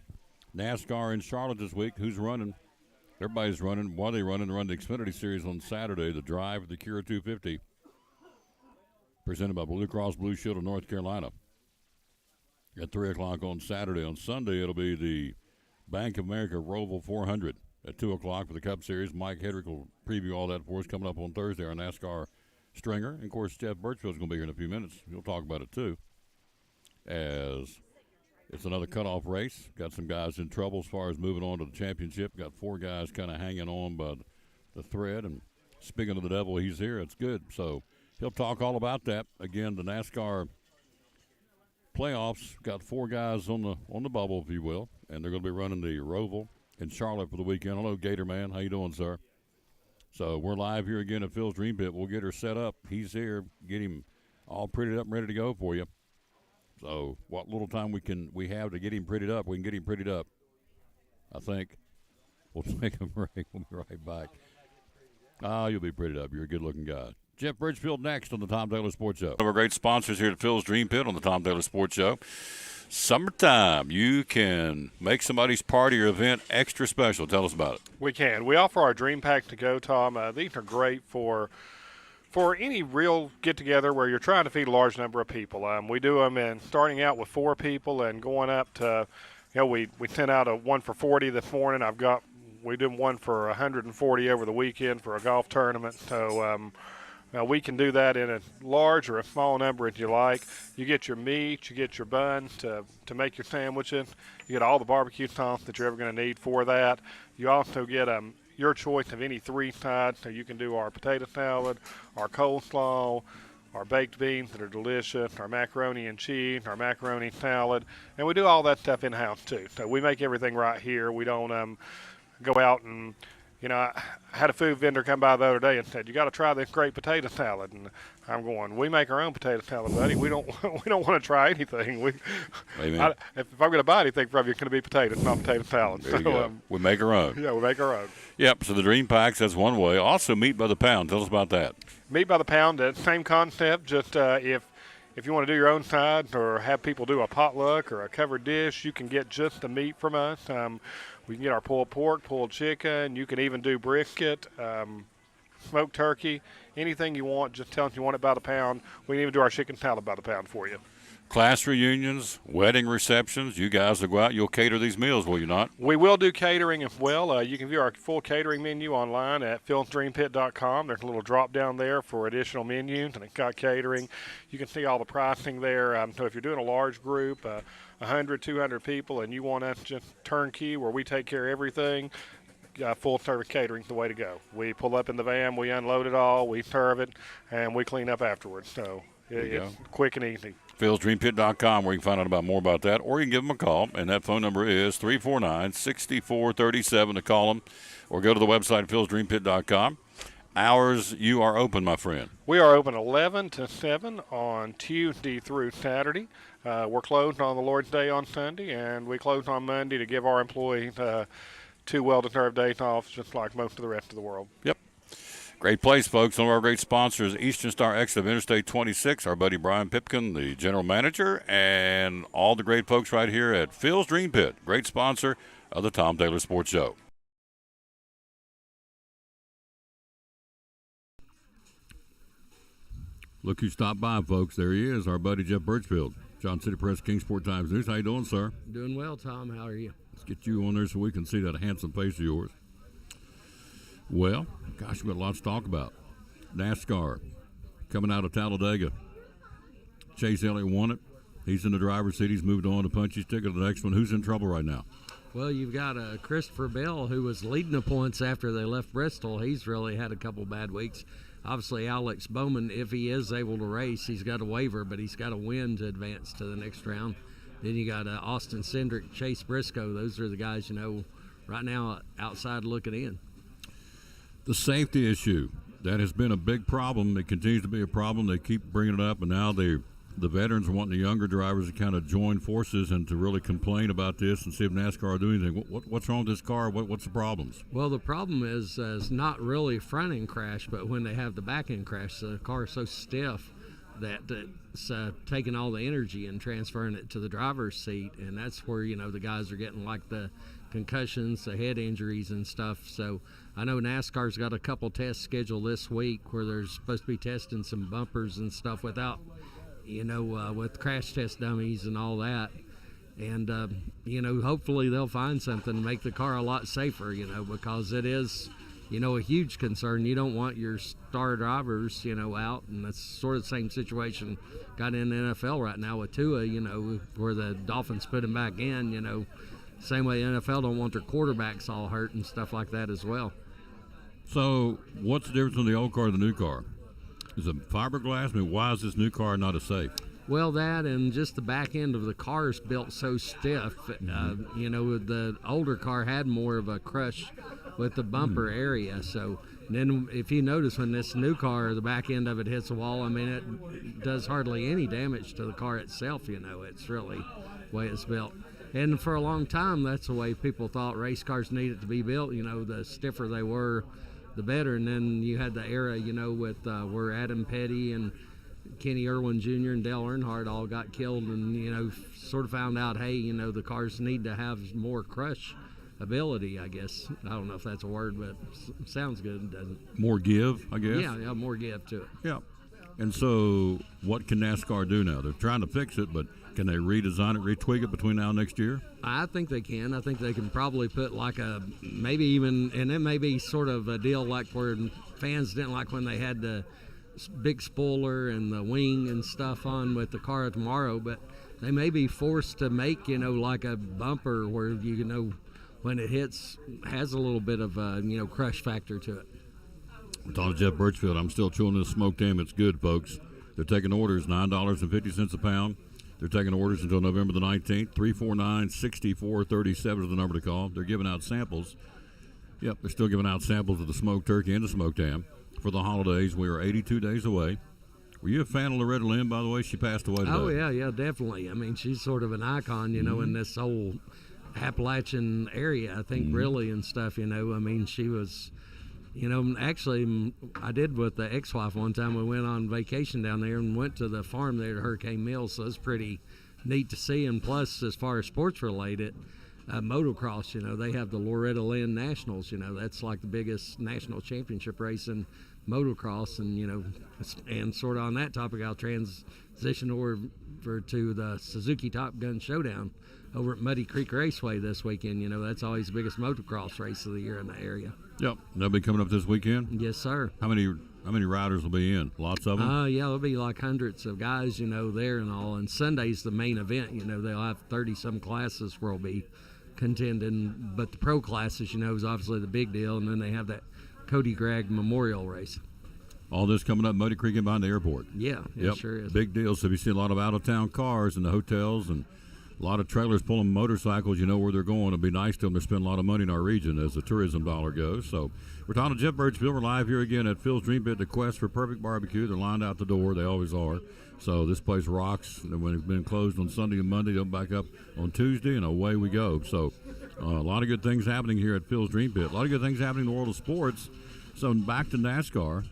NASCAR in Charlotte this week. Who's running? Everybody's running. Why are they running? They run the Xfinity Series on Saturday, the Drive, the Cura 250, presented by Blue Cross Blue Shield of North Carolina. At 3 o'clock on Saturday. On Sunday, it'll be the Bank of America Roval 400 at 2 o'clock for the Cup Series. Mike Hedrick will preview all that for us coming up on Thursday, our NASCAR stringer. And, of course, Jeff Birchfield's going to be here in a few minutes. He'll talk about it, too, as it's another cutoff race. Got some guys in trouble as far as moving on to the championship. Got 4 guys kind of hanging on by the thread. And speaking of the devil, he's here. It's good. So he'll talk all about that. Again, the NASCAR playoffs got 4 guys on the bubble, if you will, and they're going to be running the Roval in Charlotte for the weekend. Hello, Gator Man. How you doing, sir? So we're live here again at Phil's Dream Pit. We'll get her set up. He's here. Get him all prettied up and ready to go for you. So what little time we have to get him prettied up, we can get him prettied up. I think we'll take a break. We'll be right back. You'll be prettied up. You're a good-looking guy. Jeff Bridgefield next on the Tom Taylor Sports Show. One of our great sponsors here at Phil's Dream Pit on the Tom Taylor Sports Show. Summertime, you can make somebody's party or event extra special. Tell us about it. We can. We offer our Dream Pack to go, Tom. These are great for any real get-together where you're trying to feed a large number of people. We do them in starting out with 4 people and going up to, we sent out a 1 for 40 this morning. We did one for 140 over the weekend for a golf tournament. So we can do that in a large or a small number if you like. You get your meat, you get your bun to make your sandwiches. You get all the barbecue sauce that you're ever going to need for that. You also get your choice of any 3 sides. So you can do our potato salad, our coleslaw, our baked beans that are delicious, our macaroni and cheese, our macaroni salad. And we do all that stuff in-house too. So we make everything right here. We don't go out and, I had a food vendor come by the other day and said, you got to try this great potato salad. And I'm going, we make our own potato salad, buddy. We don't want to try anything. If I'm going to buy anything from you, it's going to be potatoes, not potato salad. There you go. We make our own. Yeah, we make our own. Yep, so the Dream Packs, that's one way. Also, meat by the pound. Tell us about that. Meat by the pound, same concept, just if you want to do your own side or have people do a potluck or a covered dish, you can get just the meat from us. We can get our pulled pork, pulled chicken. You can even do brisket, smoked turkey, anything you want. Just tell us you want it by the pound. We can even do our chicken salad by the pound for you. Class reunions, wedding receptions, you guys will go out. You'll cater these meals, will you not? We will do catering as well. You can view our full catering menu online at philsdreampit.com. There's a little drop down there for additional menus, and it's got catering. You can see all the pricing there. So if you're doing a large group, 100, 200 people, and you want us just turnkey where we take care of everything, full service catering is the way to go. We pull up in the van, we unload it all, we serve it, and we clean up afterwards. So it's quick and easy. philsdreampit.com, where you can find out more about that, or you can give them a call, and that phone number is 349-6437 to call them, or go to the website philsdreampit.com. Hours you are open, my friend. We are open 11 to 7 on Tuesday through Saturday. We're closed on the Lord's Day on Sunday, and we close on Monday to give our employees 2 well-deserved days off, just like most of the rest of the world. Yep. Great place, folks. One of our great sponsors, Eastern Star exit of Interstate 26, our buddy Brian Pipkin, the general manager, and all the great folks right here at Phil's Dream Pit, great sponsor of the Tom Taylor Sports Show. Look who stopped by, folks. There he is, our buddy Jeff Birchfield, Johnson City Press, Kingsport Times News. How you doing, sir? Doing well, Tom. How are you? Let's get you on there so we can see that handsome face of yours. Well, gosh, we've got lots to talk about. NASCAR coming out of Talladega. Chase Elliott won it. He's in the driver's seat. He's moved on to punch his ticket to the next one. Who's in trouble right now? Well, you've got Christopher Bell, who was leading the points after they left Bristol. He's really had a couple bad weeks. Obviously, Alex Bowman, if he is able to race, he's got a waiver, but he's got a win to advance to the next round. Then you got Austin Cindric, Chase Briscoe. Those are the guys, right now outside looking in. The safety issue. That has been a big problem. It continues to be a problem. They keep bringing it up, and now the veterans are wanting the younger drivers to kind of join forces and to really complain about this and see if NASCAR will do anything. What's wrong with this car? What's the problems? Well, the problem is not really front end crash, but when they have the back end crash, the car is so stiff that it's taking all the energy and transferring it to the driver's seat, and that's where the guys are getting like the concussions, the head injuries and stuff. So I know NASCAR's got a couple tests scheduled this week where they're supposed to be testing some bumpers and stuff without, with crash test dummies and all that. And, hopefully they'll find something to make the car a lot safer, because it is, a huge concern. You don't want your star drivers, out, and that's sort of the same situation got in the NFL right now with Tua, where the Dolphins put him back in, same way the NFL don't want their quarterbacks all hurt and stuff like that as well. So what's the difference in the old car and the new car? Is it fiberglass? I mean, why is this new car not as safe? Well, that and just the back end of the car is built so stiff. The older car had more of a crush with the bumper area. So then if you notice when this new car, the back end of it hits the wall, I mean, it does hardly any damage to the car itself. It's really the way it's built. And for a long time, that's the way people thought race cars needed to be built. The stiffer they were, the better. And then you had the era, with where Adam Petty and Kenny Irwin Jr. and Dale Earnhardt all got killed, and sort of found out, hey, the cars need to have more crush ability, I guess. I don't know if that's a word, but it sounds good, doesn't it? More give, I guess. Yeah, more give to it. Yeah. And so what can NASCAR do now? They're trying to fix it, but can they redesign it, retweak it between now and next year? I think they can. I think they can probably put like maybe even, and it may be sort of a deal like where fans didn't like when they had the big spoiler and the wing and stuff on with the car tomorrow, but they may be forced to make, like a bumper where, when it hits, has a little bit of crush factor to it. I'm talking to Jeff Birchfield. I'm still chewing this smoked ham. It's good, folks. They're taking orders, $9.50 a pound. They're taking orders until November the 19th. 349-6437 is the number to call. They're giving out samples. Yep, they're still giving out samples of the smoked turkey and the smoked ham for the holidays. We are 82 days away. Were you a fan of Loretta Lynn, by the way? She passed away today. Oh, yeah, definitely. I mean, she's sort of an icon, in this whole Appalachian area, I think, really, and stuff, I mean, she was... actually, I did with the ex-wife one time. We went on vacation down there and went to the farm there at Hurricane Mills, so it's pretty neat to see. And plus, as far as sports related, motocross, they have the Loretta Lynn Nationals. That's like the biggest national championship race in motocross. And, and sort of on that topic, I'll transition over to the Suzuki Top Gun Showdown over at Muddy Creek Raceway this weekend. That's always the biggest motocross race of the year in the area. Yep, they'll be coming up this weekend. Yes, sir. How many riders will be in? Lots of them. Yeah, there'll be like hundreds of guys, there and all. And Sunday's the main event. They'll have 30-some classes where we'll be contending. But the pro classes, is obviously the big deal. And then they have that Cody Gregg Memorial race. All this coming up Muddy Creek and behind the airport. Yeah, yep. It sure is. Big deal. So if you see a lot of out-of-town cars in the hotels and a lot of trailers pulling motorcycles, where they're going. It'll be nice to them to spend a lot of money in our region as the tourism dollar goes. So we're talking to Jeff Birchfield. We're live here again at Phil's Dream Pit, the quest for perfect barbecue. They're lined out the door. They always are. So this place rocks. And when it's been closed on Sunday and Monday, they'll back up on Tuesday, and away we go. So a lot of good things happening here at Phil's Dream Pit. A lot of good things happening in the world of sports. So back to NASCAR.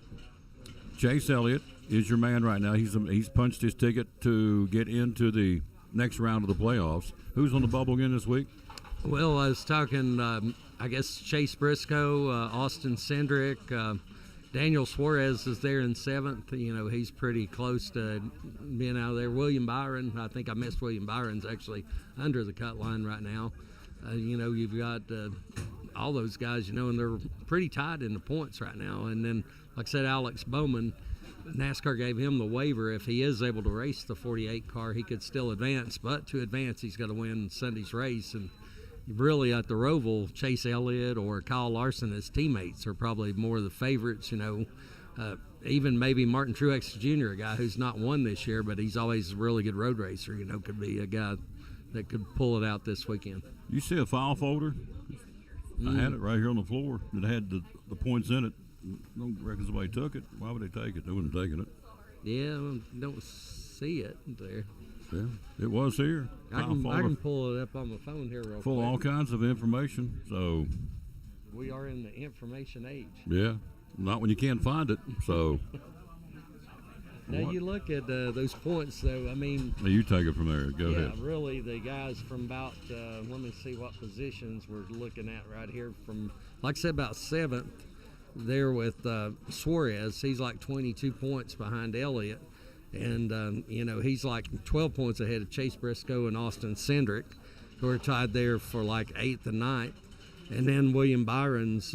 Chase Elliott is your man right now. He's punched his ticket to get into the next round of the playoffs. Who's on the bubble again this week? Well, I was talking, I guess, Chase Briscoe, Austin Cindric, Daniel Suarez is there in 7th. He's pretty close to being out of there. William Byron, I think I missed William Byron's actually under the cut line right now. You've got all those guys, and they're pretty tied in the points right now. And then, like I said, Alex Bowman, NASCAR gave him the waiver. If he is able to race the 48 car, he could still advance. But to advance, he's got to win Sunday's race. And really at the Roval, Chase Elliott or Kyle Larson as teammates are probably more of the favorites, even maybe Martin Truex Jr., a guy who's not won this year, but he's always a really good road racer, could be a guy that could pull it out this weekend. You see a file folder? I had it right here on the floor that had the points in it. don't reckon somebody took it. Why would they take it? They wouldn't have taken it. Yeah, I don't see it there. Yeah, it was here. I can pull it up on my phone here real quick. Full of all kinds of information. So we are in the information age. Yeah, not when you can't find it. So now you look at those points, though. I mean, you take it from there. Go ahead. Yeah, really, the guys from about let me see what positions we're looking at right here. From, like I said, about 7th there with Suarez. He's like 22 points behind Elliott. And, he's like 12 points ahead of Chase Briscoe and Austin Cindric, who are tied there for like 8th and 9th. And then William Byron's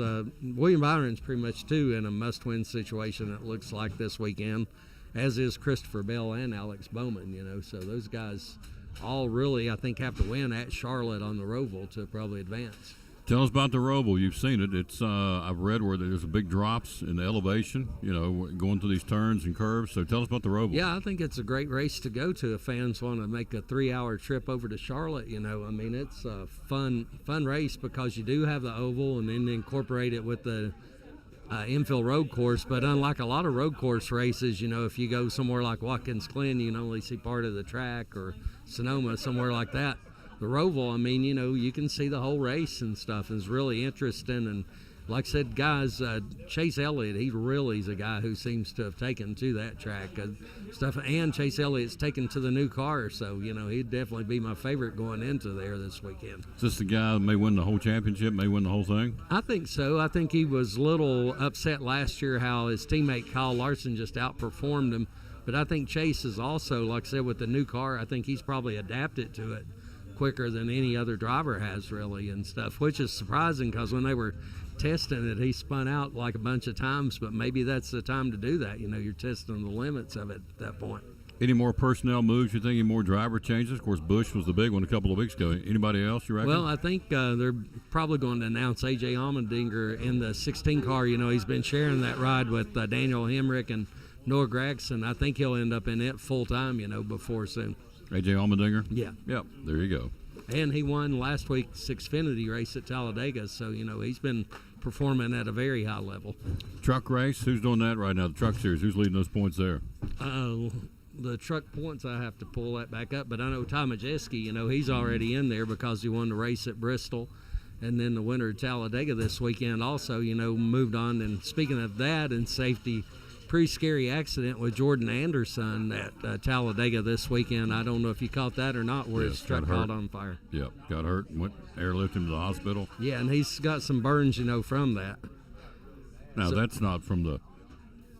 pretty much too in a must-win situation, it looks like, this weekend, as is Christopher Bell and Alex Bowman, So those guys all really, I think, have to win at Charlotte on the Roval to probably advance. Tell us about the Roval. You've seen it. It's I've read where there's a big drops in the elevation, going through these turns and curves. So tell us about the Roval. Yeah, I think it's a great race to go to if fans want to make a 3-hour trip over to Charlotte. I mean, it's a fun race because you do have the oval and then incorporate it with the infill road course. But unlike a lot of road course races, if you go somewhere like Watkins Glen, you can only see part of the track, or Sonoma, somewhere like that. The Roval, I mean, you can see the whole race and stuff. It's really interesting. And like I said, guys, Chase Elliott, he really is a guy who seems to have taken to that track stuff. And Chase Elliott's taken to the new car, so, he'd definitely be my favorite going into there this weekend. Is this the guy that may win the whole championship, may win the whole thing? I think so. I think he was a little upset last year how his teammate Kyle Larson just outperformed him. But I think Chase is also, like I said, with the new car, I think he's probably adapted to it quicker than any other driver has, really, and stuff, which is surprising because when they were testing it, he spun out like a bunch of times, but maybe that's the time to do that. You're testing the limits of it at that point. Any more personnel moves? You think any more driver changes? Of course, Busch was the big one a couple of weeks ago. Anybody else, you reckon? Well, I think they're probably going to announce A.J. Allmendinger in the 16 car. He's been sharing that ride with Daniel Hemrick and Noah Gragson. I think he'll end up in it full time, before soon. A.J. Allmendinger? Yeah. Yep, there you go. And he won last week's Xfinity race at Talladega, so, he's been performing at a very high level. Truck race, who's doing that right now? The truck series, who's leading those points there? The truck points, I have to pull that back up, but I know Ty Majeski, he's already in there because he won the race at Bristol. And then the winner at Talladega this weekend also, moved on. And speaking of that and safety, pretty scary accident with Jordan Anderson at Talladega this weekend. I don't know if you caught that or not, where his truck caught on fire. Yep, got hurt and went airlifted him to the hospital. Yeah, and he's got some burns, from that. Now, that's not from the...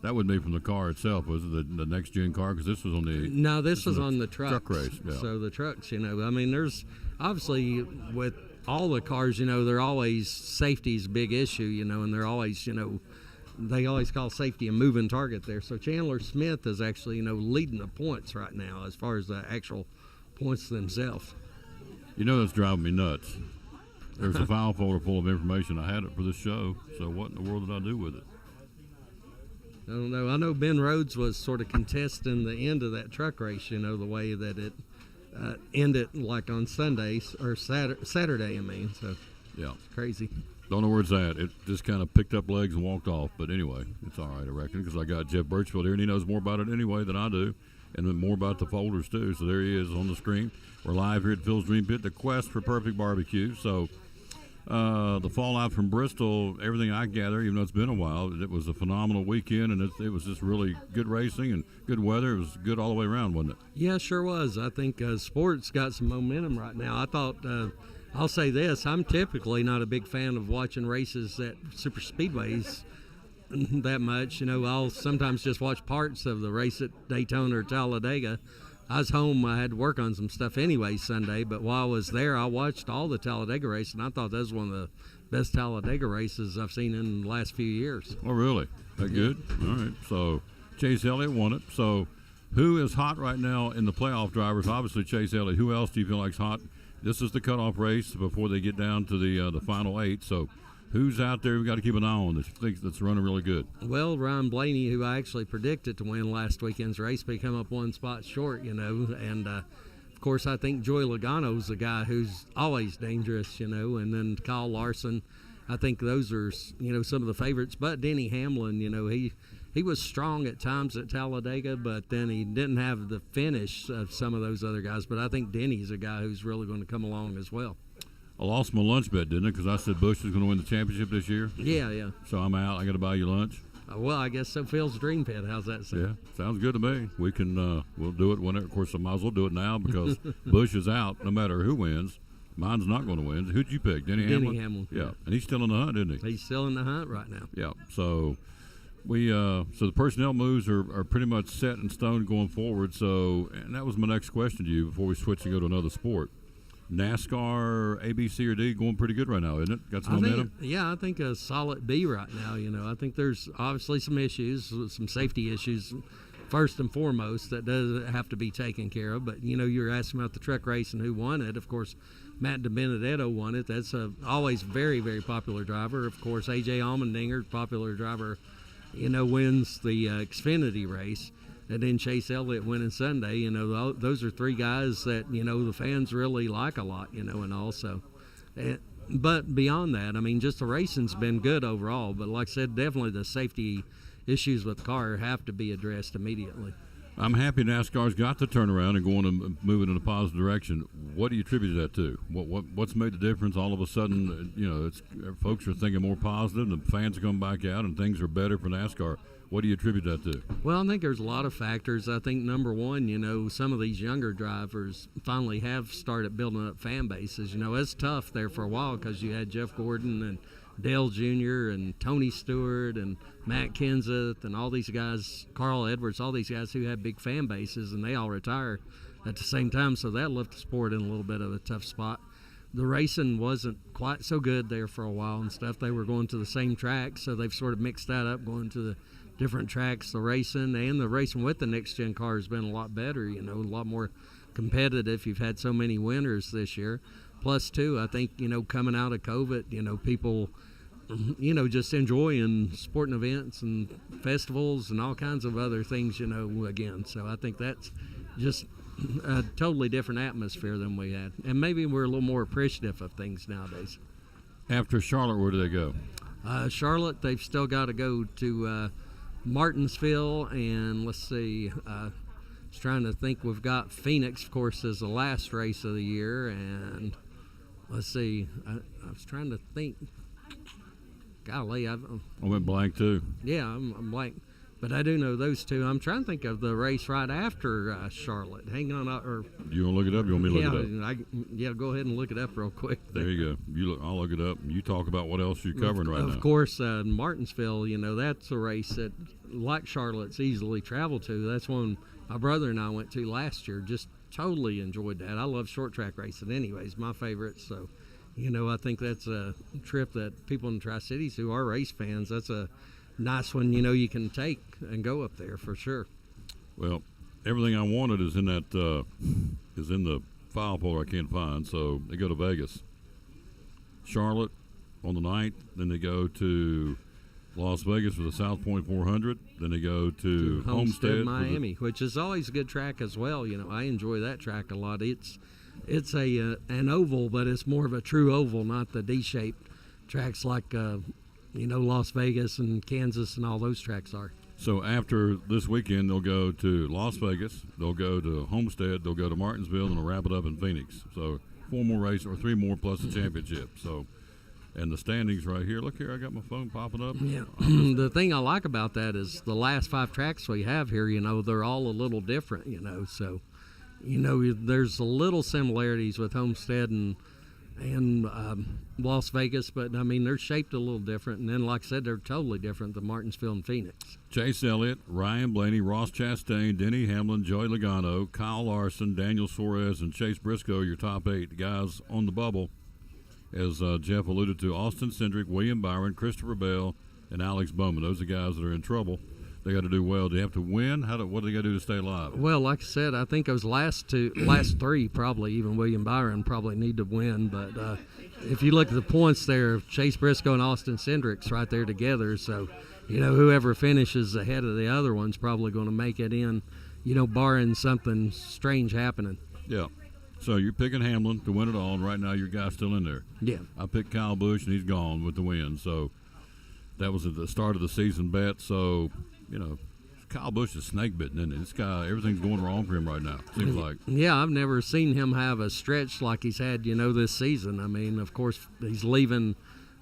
That wouldn't be from the car itself, was it? The next-gen car? Because this was on the... No, this was on the trucks. Truck race, yeah. So the trucks, I mean, there's... Obviously, with all the cars, they're always... Safety's a big issue, and they're always, they always call safety a moving target there. So Chandler Smith is actually, leading the points right now as far as the actual points themselves. That's driving me nuts. There's a file folder full of information. I had it for this show, so what in the world did I do with it? I don't know. I know Ben Rhodes was sort of contesting the end of that truck race, the way that it ended, like on Sundays, or Saturday, I mean. So, yeah, it's crazy. Don't know where it's at. It just kind of picked up legs and walked off. But anyway, it's all right, I reckon, because I got Jeff Birchfield here, and he knows more about it anyway than I do, and then more about the folders, too. So there he is on the screen. We're live here at Phil's Dream Pit, the quest for perfect barbecue. So the fallout from Bristol, everything I gather, even though it's been a while, it was a phenomenal weekend, and it was just really good racing and good weather. It was good all the way around, wasn't it? Yeah, sure was. I think sports got some momentum right now. I thought... I'll say this, I'm typically not a big fan of watching races at super speedways that much. I'll sometimes just watch parts of the race at Daytona or Talladega. I was home, I had to work on some stuff anyway Sunday, but while I was there, I watched all the Talladega races, and I thought that was one of the best Talladega races I've seen in the last few years. Oh, really? That good? All right. So Chase Elliott won it. So who is hot right now in the playoff drivers? Obviously Chase Elliott. Who else do you feel like's hot? This is the cutoff race before they get down to the final 8. So who's out there we've got to keep an eye on that's running really good? Well, Ryan Blaney, who I actually predicted to win last weekend's race, but he come up one spot short, and of course I think Joey Logano's a guy who's always dangerous, and then Kyle Larson I think those are, some of the favorites. But Denny Hamlin, he was strong at times at Talladega, but then he didn't have the finish of some of those other guys. But I think Denny's a guy who's really going to come along as well. I lost my lunch bet, didn't I? Because I said Bush was going to win the championship this year. Yeah. So I'm out. I got to buy you lunch. Well, I guess so. Phil's Dream Pit. How's that sound? Yeah, sounds good to me. We can we'll do it whenever. Of course, I might as well do it now because Bush is out. No matter who wins, mine's not going to win. Who'd you pick? Denny Hamlin. Yeah, and he's still in the hunt, isn't he? He's still in the hunt right now. Yeah. So we so the personnel moves are pretty much set in stone going forward. So, and that was my next question to you before we switch and go to another sport. NASCAR, A, B, C, or D going pretty good right now, isn't it? Got some momentum? I think a solid B right now. I think there's obviously some issues, some safety issues, first and foremost, that does have to be taken care of. But, you're asking about the truck race and who won it. Of course, Matt DiBenedetto won it. That's always very, very popular driver. Of course, A.J. Allmendinger, popular driver, wins the Xfinity race. And then Chase Elliott winning Sunday, those are three guys that, the fans really like a lot, and also. But beyond that, just the racing's been good overall. But like I said, definitely the safety issues with the car have to be addressed immediately. I'm happy NASCAR's got the turnaround and going and moving in a positive direction. What do you attribute that to? What's made the difference? All of a sudden, folks are thinking more positive, and the fans are coming back out, and things are better for NASCAR. What do you attribute that to? Well, I think there's a lot of factors. I think number one, some of these younger drivers finally have started building up fan bases. It's tough there for a while because you had Jeff Gordon and Dale Jr. and Tony Stewart and Matt Kenseth and all these guys, Carl Edwards, all these guys who had big fan bases, and they all retired at the same time. So that left the sport in a little bit of a tough spot. The racing wasn't quite so good there for a while and stuff. They were going to the same track, so they've sort of mixed that up, going to the different tracks. The racing with the next gen car has been a lot better, a lot more competitive. You've had so many winners this year. Plus, too, I think, coming out of COVID, people, just enjoying sporting events and festivals and all kinds of other things, again. So I think that's just a totally different atmosphere than we had. And maybe we're a little more appreciative of things nowadays. After Charlotte, where do they go? Charlotte, they've still got to go to Martinsville, and let's see, I was trying to think, we've got Phoenix, of course, as the last race of the year, and let's see, I was trying to think, golly, I went blank too. Yeah, I'm blank, but I do know those two. I'm trying to think of the race right after Charlotte. Hang on, or you want to look it up? You want me to look it up? Go ahead and look it up real quick. There you go. I'll look it up. You talk about what else you're covering right now. Of course, Martinsville. That's a race that, like Charlotte's, easily traveled to. That's one my brother and I went to last year. Just totally enjoyed that. I love short track racing, anyways. My favorite. So, I think that's a trip that people in the Tri-Cities who are race fans, that's a nice one, you can take and go up there for sure. Well, everything I wanted is in that is in the file folder I can't find. So they go to Vegas, Charlotte on the 9th, then they go to Las Vegas for the South Point 400, then they go to Homestead, Miami, which is always a good track as well. I enjoy that track a lot. It's an oval, but it's more of a true oval, not the D-shaped tracks like Las Vegas and Kansas and all those tracks are. So after this weekend, they'll go to Las Vegas, they'll go to Homestead, they'll go to Martinsville, and they'll wrap it up in Phoenix. So 4 more races, or 3 more plus the championship. So, and the standings right here. Look here, I got my phone popping up. Yeah. The thing I like about that is the last 5 tracks we have here, they're all a little different, So, there's a little similarities with Homestead and Las Vegas, but they're shaped a little different, and then like I said, they're totally different than Martinsville and Phoenix. Chase Elliott, Ryan Blaney, Ross Chastain, Denny Hamlin, Joey Logano, Kyle Larson, Daniel Suarez, and Chase Briscoe, your top 8 guys on the bubble. As Jeff alluded to, Austin Cindric, William Byron, Christopher Bell, and Alex Bowman. Those are guys that are in trouble. They got to do well. Do they have to win? What do they got to do to stay alive? Well, like I said, I think those last 3, probably even William Byron probably need to win. But if you look at the points there, Chase Briscoe and Austin Cindric's right there together. So, whoever finishes ahead of the other one's probably going to make it in, barring something strange happening. Yeah. So you're picking Hamlin to win it all, and right now your guy's still in there. Yeah. I picked Kyle Busch, and he's gone with the win. So that was at the start of the season bet. So, Kyle Busch is snake bitten, isn't it? This guy, everything's going wrong for him right now, seems like. Yeah, I've never seen him have a stretch like he's had, this season. I mean, of course, he's leaving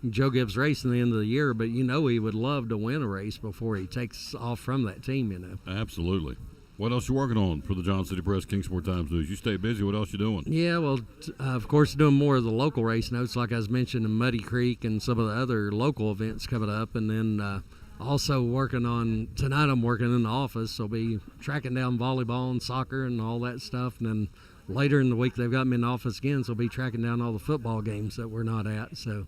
Joe Gibbs' race in the end of the year, but he would love to win a race before he takes off from that team, Absolutely. What else you working on for the John City Press Kingsport Times News? You stay busy. What else you doing? Yeah, well, of course, doing more of the local race notes, like I was mentioning, Muddy Creek and some of the other local events coming up. And then also working on, tonight I'm working in the office, so I'll be tracking down volleyball and soccer and all that stuff. And then later in the week, they've got me in the office again, so I'll be tracking down all the football games that we're not at. So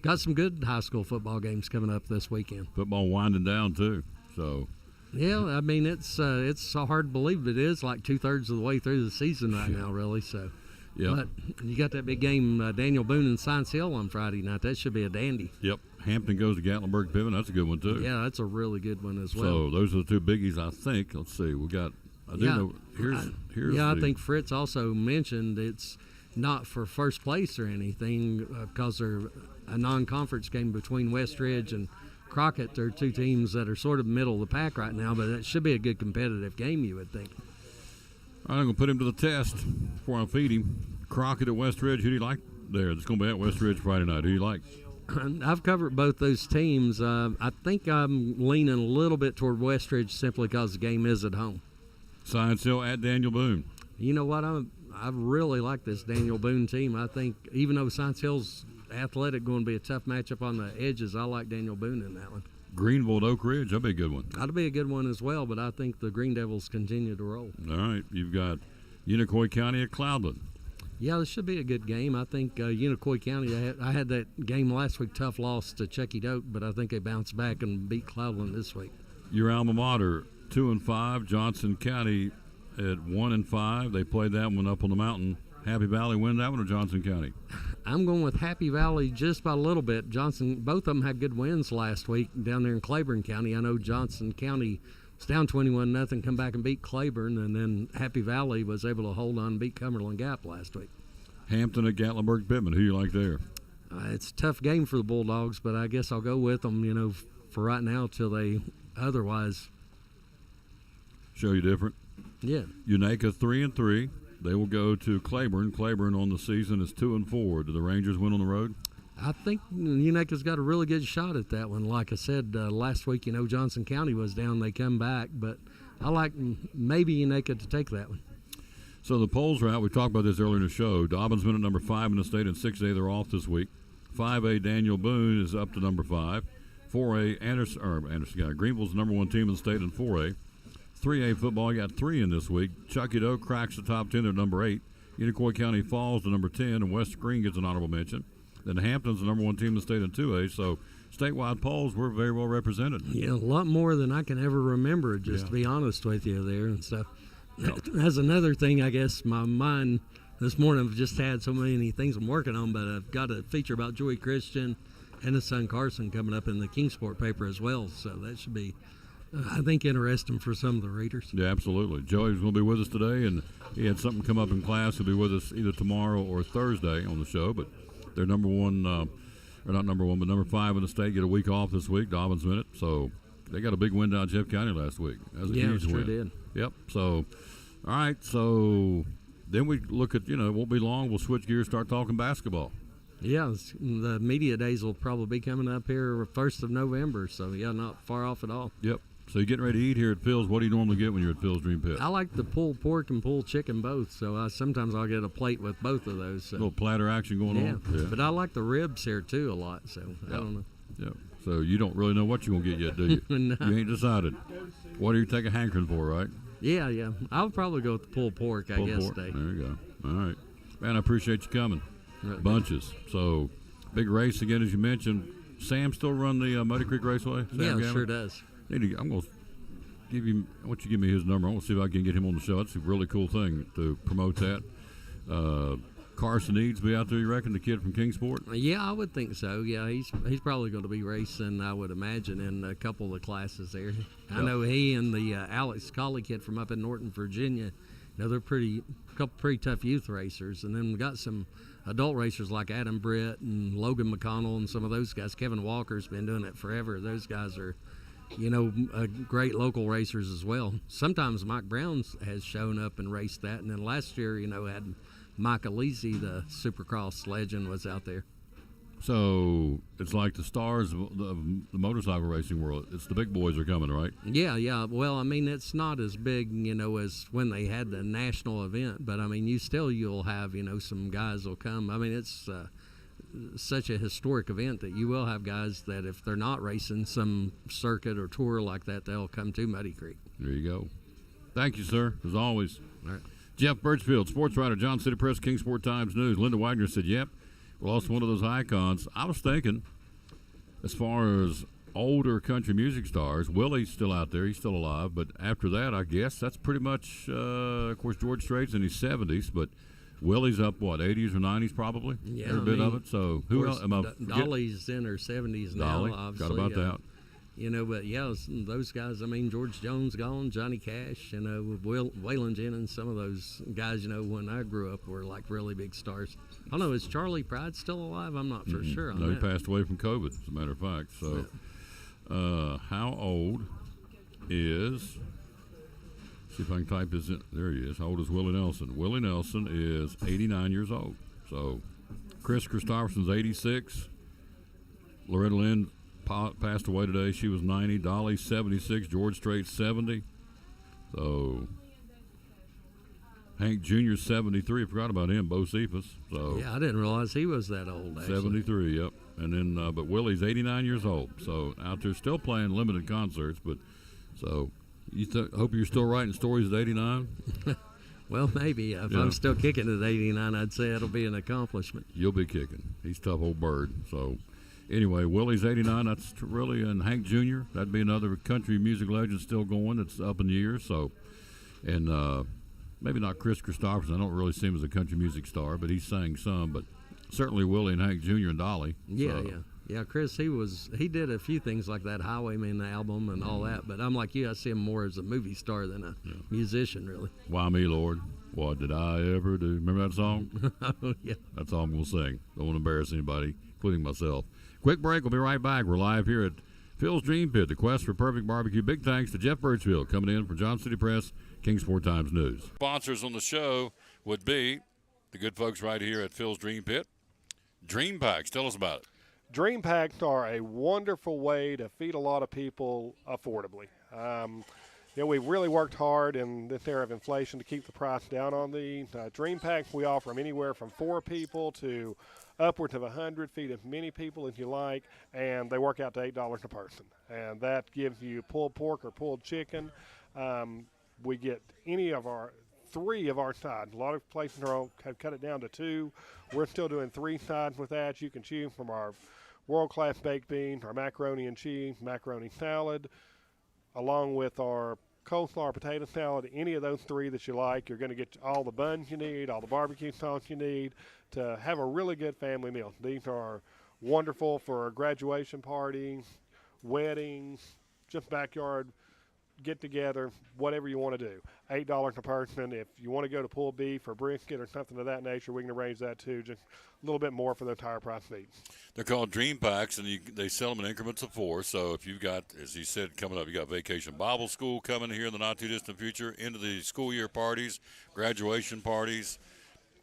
got some good high school football games coming up this weekend. Football winding down, too, so... Yeah, I mean, it's so hard to believe it is like 2/3 of the way through the season right now, really. So, but you got that big game, Daniel Boone and Science Hill on Friday night. That should be a dandy. Yep. Hampton goes to Gatlinburg-Piven. That's a good one, too. Yeah, that's a really good one as well. So those are the two biggies, I think. Let's see. We got. I think Fritz also mentioned it's not for first place or anything because they're a non-conference game between Westridge and Crockett. They're two teams that are sort of middle of the pack right now, but it should be a good competitive game, you would think. All right, I'm going to put him to the test before I feed him. Crockett at Westridge, who do you like there? It's going to be at Westridge Friday night. Who do you like? I've covered both those teams. I think I'm leaning a little bit toward Westridge simply because the game is at home. Science Hill at Daniel Boone. You know what? I really like this Daniel Boone team. I think even though Science Hill's athletic going to be a tough matchup on the edges, I like Daniel Boone in that one. Greenville at Oak Ridge, that'll be a good one. That'll be a good one as well, but I think the Green Devils continue to roll. All right, you've got Unicoi County at Cloudland. Yeah, this should be a good game. I think Unicoi County, I had that game last week, tough loss to Chucky Doak, but I think they bounced back and beat Cloudland this week. Your alma mater, 2-5, Johnson County at 1-5. They played that one up on the mountain. Happy Valley win that one or Johnson County? I'm going with Happy Valley just by a little bit. Johnson, both of them had good wins last week down there in Claiborne County. I know Johnson County was down 21-0, come back and beat Claiborne, and then Happy Valley was able to hold on and beat Cumberland Gap last week. Hampton at Gatlinburg-Pittman. Who you like there? It's a tough game for the Bulldogs, but I guess I'll go with them, for right now till they otherwise show you different. Yeah. Unaka 3-3. They will go to Claiborne. Claiborne on the season is 2-4. Do the Rangers win on the road? I think Unaka's got a really good shot at that one. Like I said last week, Johnson County was down. They come back, but I like maybe Unaka to take that one. So the polls are out. We talked about this earlier in the show. Dobbin's been at number 5 in the state, and 6A they're off this week. 5A Daniel Boone is up to number 5. 4A Anderson Greenville's the number 1 team in the state in 4A. 3A football got 3 in this week. Chucky Doak cracks the top 10 at number 8. Unicoi County falls to number 10, and West Green gets an honorable mention. Then Hampton's the number 1 team in the state in 2A. So statewide polls were very well represented. Yeah, a lot more than I can ever remember, to be honest with you there and stuff. That's another thing, I guess, my mind this morning. I've just had so many things I'm working on, but I've got a feature about Joey Christian and his son Carson coming up in the Kingsport paper as well. So that should be, I think, interesting for some of the readers. Yeah, absolutely. Joey's going to be with us today, and he had something come up in class. He'll be with us either tomorrow or Thursday on the show, but they're number 1, or not number 1, but number 5 in the state. Get a week off this week. Dobbin's in it. So they got a big win down Jeff County last week. That was a huge win. Did. Yep. So, all right. So then we look at, it won't be long. We'll switch gears, start talking basketball. Yeah, the media days will probably be coming up here 1st of November. So, yeah, not far off at all. Yep. So you're getting ready to eat here at Phil's. What do you normally get when you're at Phil's Dream Pit? I like the pulled pork and pulled chicken both, so sometimes I'll get a plate with both of those. So. A little platter action going on. Yeah, but I like the ribs here too a lot, so I don't know. Yeah. So you don't really know what you're going to get yet, do you? No. You ain't decided. What do you take a hankering for, right? Yeah. I'll probably go with the pulled pork, I guess. Pork. There you go. All right. Man, I appreciate you coming. Right. Bunches. So, big race again, as you mentioned. Sam still run the Muddy Creek Raceway? Sam Sure does. I'm going to give you. I want you to give me his number. I want to see if I can get him on the show. That's a really cool thing to promote that. Carson Eads be out there, you reckon, the kid from Kingsport? Yeah, I would think so. Yeah, he's probably going to be racing, I would imagine, in a couple of the classes there. I know he and the Alex Colley kid from up in Norton, Virginia, they're couple pretty tough youth racers, and then we got some adult racers like Adam Britt and Logan McConnell and some of those guys. Kevin Walker's been doing it forever. Those guys are, great local racers as well. Sometimes Mike Brown has shown up and raced that, and then last year, had Mike Alesi, the Supercross legend, was out there. So it's like the stars of the motorcycle racing world. It's the big boys are coming, right? Yeah. Well, I mean, it's not as big, as when they had the national event, but I mean, you'll have, some guys will come. I mean, it's such a historic event that you will have guys that if they're not racing some circuit or tour like that, they'll come to Muddy Creek. There you go. Thank you, sir, as always. All right. Jeff Birchfield, sports writer, John City Press, Kingsport Times News. Linda Wagner said, yep. We lost one of those icons. I was thinking, as far as older country music stars, Willie's still out there. He's still alive. But after that, I guess that's pretty much, of course, George Strait's in his 70s. But Willie's up, 80s or 90s probably? Yeah, every bit of it. So who else? Dolly's in her 70s now, Dolly, obviously. got about that. But yeah, those guys, I mean, George Jones gone, Johnny Cash, Waylon Jennings, some of those guys, when I grew up were like really big stars. I don't know, is Charlie Pride still alive? I'm not for sure on no, that. He passed away from COVID, as a matter of fact. So, how old is, see if I can type this in. There he is. How old is Willie Nelson? Willie Nelson is 89 years old. So, Chris Christopherson's 86. Loretta Lynn passed away today. She was 90. Dolly 76. George Strait 70. So Hank Jr. 73. I forgot about him. Bo Cephas. So yeah, I didn't realize he was that old. Actually. 73. Yep. And then, but Willie's 89 years old. So out there still playing limited concerts. But so you hope you're still writing stories at 89. Well, maybe. If I'm still kicking at 89, I'd say it'll be an accomplishment. You'll be kicking. He's a tough old bird. So. Anyway, Willie's 89. That's really, and Hank Jr. That'd be another country music legend still going. That's up in the years. So, and maybe not Chris Christopherson. I don't really see him as a country music star, but he sang some. But certainly Willie and Hank Jr. and Dolly. Yeah. Chris, he did a few things like that Highwayman album and all that. But I'm like you. I see him more as a movie star than a musician, really. Why me, Lord? What did I ever do? Remember that song? Oh, yeah. That's all I'm gonna sing. Don't want to embarrass anybody, including myself. Quick break. We'll be right back. We're live here at Phil's Dream Pit, the quest for perfect barbecue. Big thanks to Jeff Birchfield coming in from John City Press, Kingsport Times News. Sponsors on the show would be the good folks right here at Phil's Dream Pit. Dream Packs. Tell us about it. Dream Packs are a wonderful way to feed a lot of people affordably. We've really worked hard in this era of inflation to keep the price down on the Dream Packs. We offer them anywhere from 4 people to upwards of 100. Feed as many people as you like, and they work out to $8 a person. And that gives you pulled pork or pulled chicken. We get any of our 3 of our sides. A lot of places have cut it down to 2. We're still doing 3 sides with that. You can choose from our world-class baked beans, our macaroni and cheese, macaroni salad, along with our coleslaw potato salad. Any of those 3 that you like, you're going to get all the buns you need, all the barbecue sauce you need to have a really good family meal. These are wonderful for a graduation party, weddings, just backyard get-together, whatever you want to do. $8 a person. If you want to go to pulled beef or brisket or something of that nature, we can arrange that too, just a little bit more for those higher price needs. They're called Dream Packs, and they sell them in increments of 4. So if you've got, as you said, coming up, you got Vacation Bible School coming here in the not-too-distant future, into the school year parties, graduation parties,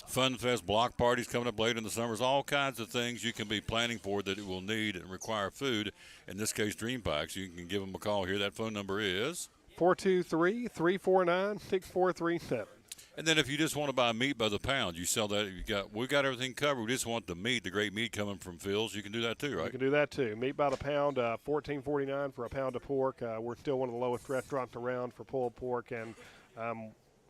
Fun Fest block parties coming up late in the summers, all kinds of things you can be planning for that it will need and require food. In this case, Dream Packs. You can give them a call here. That phone number is 423-349-6437. And then if you just want to buy meat by the pound, you sell that. We've got everything covered. We just want the meat, the great meat coming from Phil's. You can do that too, right? You can do that too. Meat by the pound, $14.49 for a pound of pork. We're still one of the lowest restaurants around for pulled pork, and